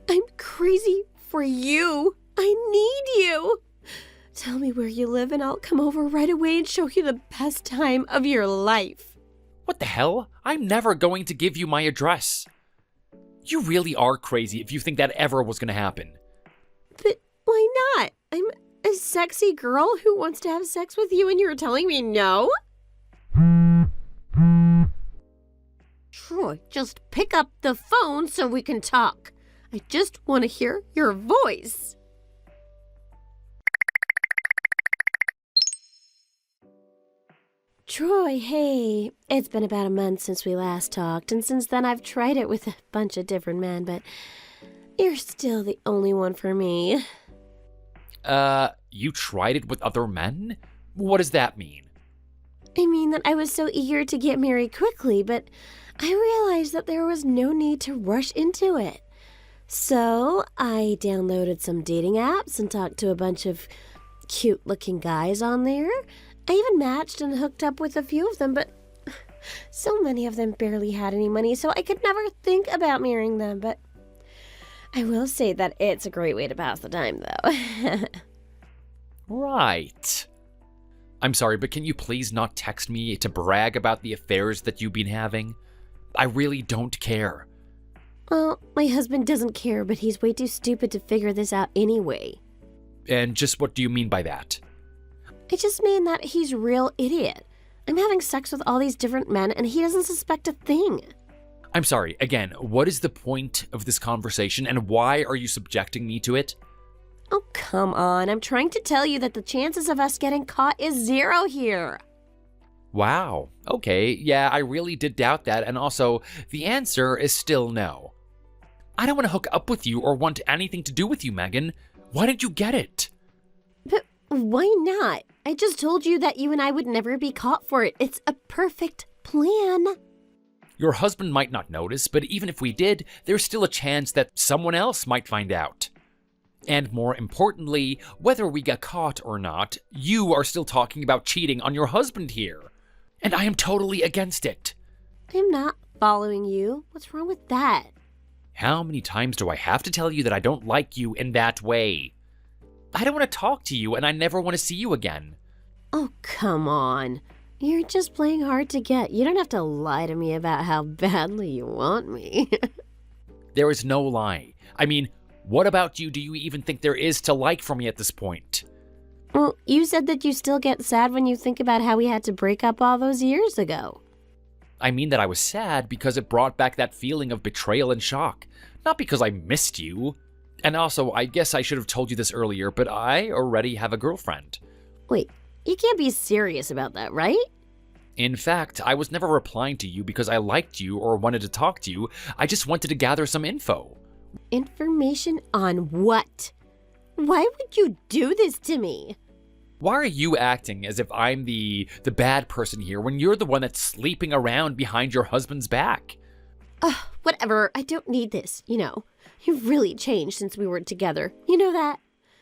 I'm crazy for you. I need you. Tell me where you live and I'll come over right away and show you the best time of your life. What the hell? I'm never going to give you my address. You really are crazy if you think that ever was going to happen. But why not? I'm a sexy girl who wants to have sex with you and you're telling me no? Troy, just pick up the phone so we can talk. I just want to hear your voice. Troy, hey. It's been about a month since we last talked, and since then I've tried it with a bunch of different men, but you're still the only one for me. You tried it with other men? What does that mean? I mean that I was so eager to get married quickly, but I realized that there was no need to rush into it. So I downloaded some dating apps and talked to a bunch of cute-looking guys on there. I even matched and hooked up with a few of them, but so many of them barely had any money, so I could never think about marrying them. But I will say that it's a great way to pass the time, though. Right. I'm sorry, but can you please not text me to brag about the affairs that you've been having? I really don't care. Well, my husband doesn't care, but he's way too stupid to figure this out anyway. And just what do you mean by that? I just mean that he's a real idiot. I'm having sex with all these different men, and he doesn't suspect a thing. I'm sorry, again, what is the point of this conversation, and why are you subjecting me to it? Oh, come on. I'm trying to tell you that the chances of us getting caught is 0 here. Wow, okay, yeah, I really did doubt that, and also, the answer is still no. I don't want to hook up with you or want anything to do with you, Megan. Why didn't you get it? But why not? I just told you that you and I would never be caught for it. It's a perfect plan. Your husband might not notice, but even if we did, there's still a chance that someone else might find out. And more importantly, whether we get caught or not, you are still talking about cheating on your husband here. And I am totally against it. I'm not following you. What's wrong with that? How many times do I have to tell you that I don't like you in that way? I don't want to talk to you and I never want to see you again. Oh, come on. You're just playing hard to get. You don't have to lie to me about how badly you want me. There is no lie. I mean, what about you do you even think there is to like from me at this point? Well, you said that you still get sad when you think about how we had to break up all those years ago. I mean that I was sad because it brought back that feeling of betrayal and shock, not because I missed you. And also, I guess I should have told you this earlier, but I already have a girlfriend. Wait, you can't be serious about that, right? In fact, I was never replying to you because I liked you or wanted to talk to you. I just wanted to gather some info. Information on what? Why would you do this to me? Why are you acting as if I'm the bad person here when you're the one that's sleeping around behind your husband's back? Whatever. I don't need this, you know. You've really changed since we were together. You know that?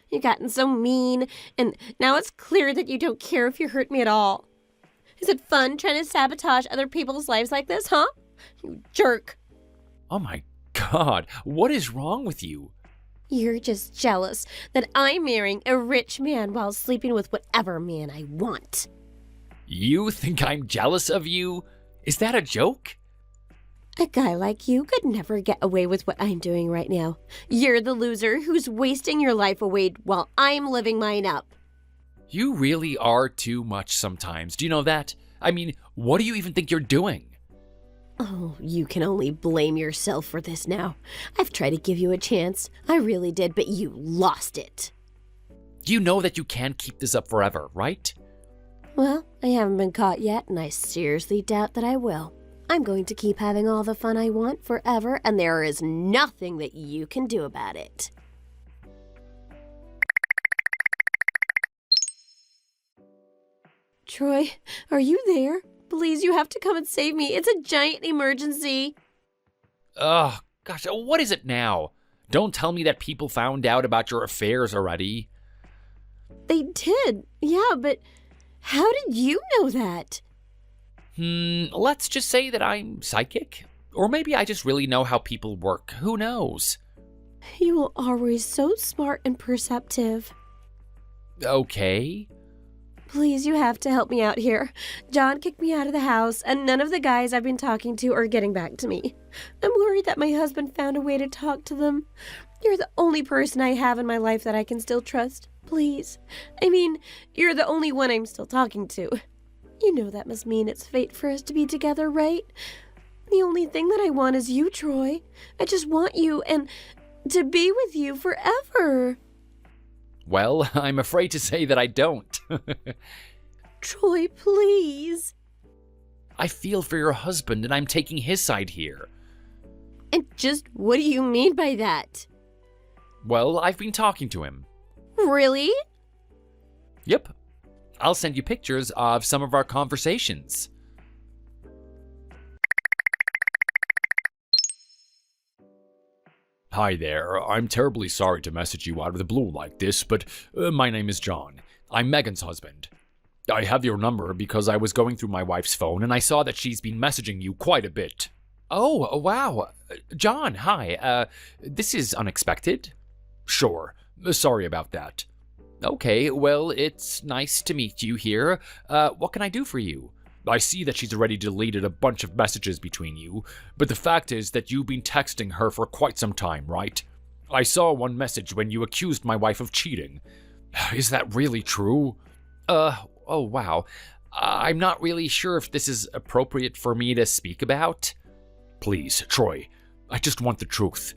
You've gotten so mean, and now it's clear that you don't care if you hurt me at all. Is it fun trying to sabotage other people's lives like this, huh? You jerk. Oh my God, what is wrong with you? You're just jealous that I'm marrying a rich man while sleeping with whatever man I want. You think I'm jealous of you? Is that a joke? A guy like you could never get away with what I'm doing right now. You're the loser who's wasting your life away while I'm living mine up. You really are too much sometimes. Do you know that? I mean, what do you even think you're doing? Oh, you can only blame yourself for this now. I've tried to give you a chance. I really did, but you lost it. You know that you can't keep this up forever, right? Well, I haven't been caught yet, and I seriously doubt that I will. I'm going to keep having all the fun I want forever, and there is nothing that you can do about it. Troy, are you there? Please, you have to come and save me. It's a giant emergency. Ugh, gosh, what is it now? Don't tell me that people found out about your affairs already. They did, yeah, but how did you know that? Let's just say that I'm psychic. Or maybe I just really know how people work. Who knows? You are always so smart and perceptive. Okay. Please, you have to help me out here. John kicked me out of the house, and none of the guys I've been talking to are getting back to me. I'm worried that my husband found a way to talk to them. You're the only person I have in my life that I can still trust. Please. I mean, you're the only one I'm still talking to. You know that must mean it's fate for us to be together, right? The only thing that I want is you, Troy. I just want you and to be with you forever. Well, I'm afraid to say that I don't. Troy, please. I feel for your husband and I'm taking his side here. And just what do you mean by that? Well, I've been talking to him. Really? Yep. I'll send you pictures of some of our conversations. Hi there. I'm terribly sorry to message you out of the blue like this, but my name is John. I'm Megan's husband. I have your number because I was going through my wife's phone and I saw that she's been messaging you quite a bit. Oh, wow. John, hi. This is unexpected. Sure. Sorry about that. Okay, well, it's nice to meet you here. What can I do for you? I see that she's already deleted a bunch of messages between you, but the fact is that you've been texting her for quite some time, right? I saw one message when you accused my wife of cheating. Is that really true? Oh wow. I'm not really sure if this is appropriate for me to speak about. Please, Troy, I just want the truth.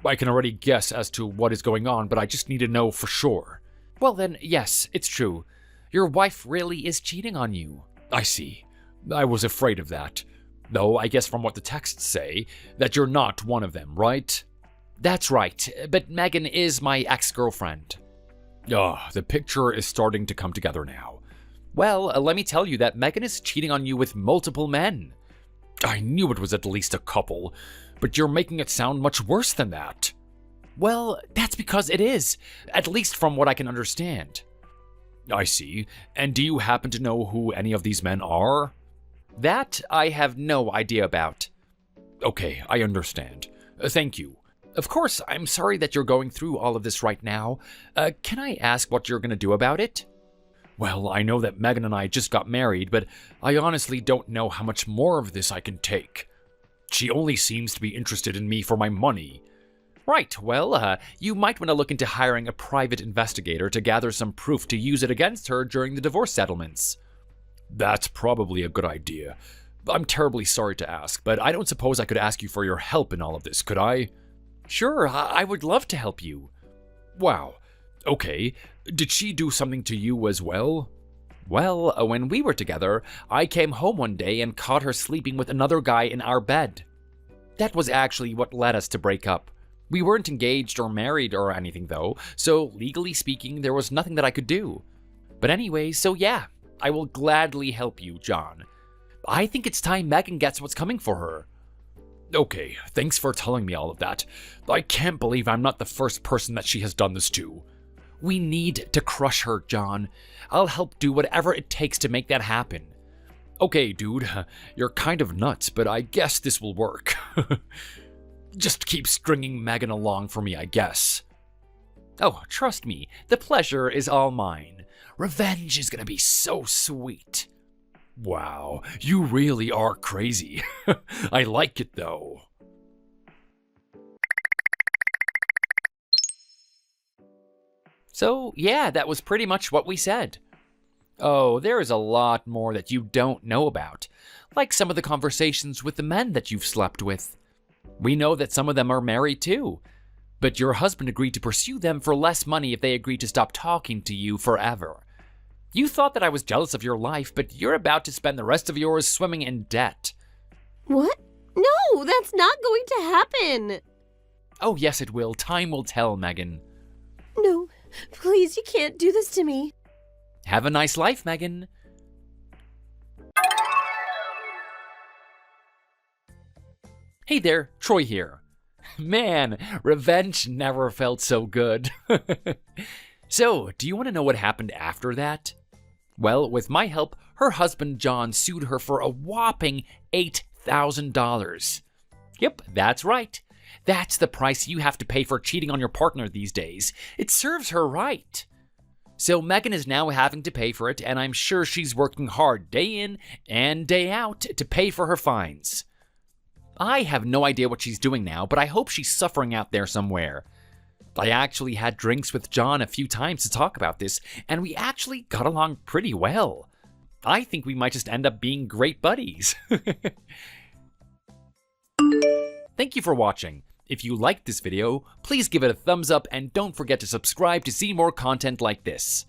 I can already guess as to what is going on, but I just need to know for sure. Well then, yes, it's true. Your wife really is cheating on you. I see. I was afraid of that. Though I guess from what the texts say, that you're not one of them, right? That's right, but Megan is my ex-girlfriend. The picture is starting to come together now. Well, let me tell you that Megan is cheating on you with multiple men. I knew it was at least a couple, but you're making it sound much worse than that. Well, that's because it is, at least from what I can understand. I see. And do you happen to know who any of these men are? That I have no idea about. Okay, I understand. Thank you. Of course, I'm sorry that you're going through all of this right now. Can I ask what you're going to do about it? Well, I know that Megan and I just got married, but I honestly don't know how much more of this I can take. She only seems to be interested in me for my money. Right, well, you might want to look into hiring a private investigator to gather some proof to use it against her during the divorce settlements. That's probably a good idea. I'm terribly sorry to ask, but I don't suppose I could ask you for your help in all of this, could I? Sure, I would love to help you. Wow. Okay, did she do something to you as well? Well, when we were together, I came home one day and caught her sleeping with another guy in our bed. That was actually what led us to break up. We weren't engaged or married or anything though, so legally speaking, there was nothing that I could do. But anyway, so yeah, I will gladly help you, John. I think it's time Megan gets what's coming for her. Okay, thanks for telling me all of that. I can't believe I'm not the first person that she has done this to. We need to crush her, John. I'll help do whatever it takes to make that happen. Okay, dude, you're kind of nuts, but I guess this will work. Just keep stringing Megan along for me, I guess. Oh, trust me, the pleasure is all mine. Revenge is gonna be so sweet. Wow, you really are crazy. I like it though. So, yeah, that was pretty much what we said. Oh, there is a lot more that you don't know about, like some of the conversations with the men that you've slept with. We know that some of them are married too, but your husband agreed to pursue them for less money if they agreed to stop talking to you forever. You thought that I was jealous of your life, but you're about to spend the rest of yours swimming in debt. What? No, that's not going to happen. Oh, yes, it will. Time will tell, Megan. No, please, you can't do this to me. Have a nice life, Megan. Hey there, Troy here. Man, revenge never felt so good. So, do you want to know what happened after that? Well, with my help, her husband John sued her for a whopping $8,000. Yep, that's right. That's the price you have to pay for cheating on your partner these days. It serves her right. So Megan is now having to pay for it, and I'm sure she's working hard day in and day out to pay for her fines. I have no idea what she's doing now, but I hope she's suffering out there somewhere. I actually had drinks with John a few times to talk about this, and we actually got along pretty well. I think we might just end up being great buddies. Thank you for watching. If you liked this video, please give it a thumbs up and don't forget to subscribe to see more content like this.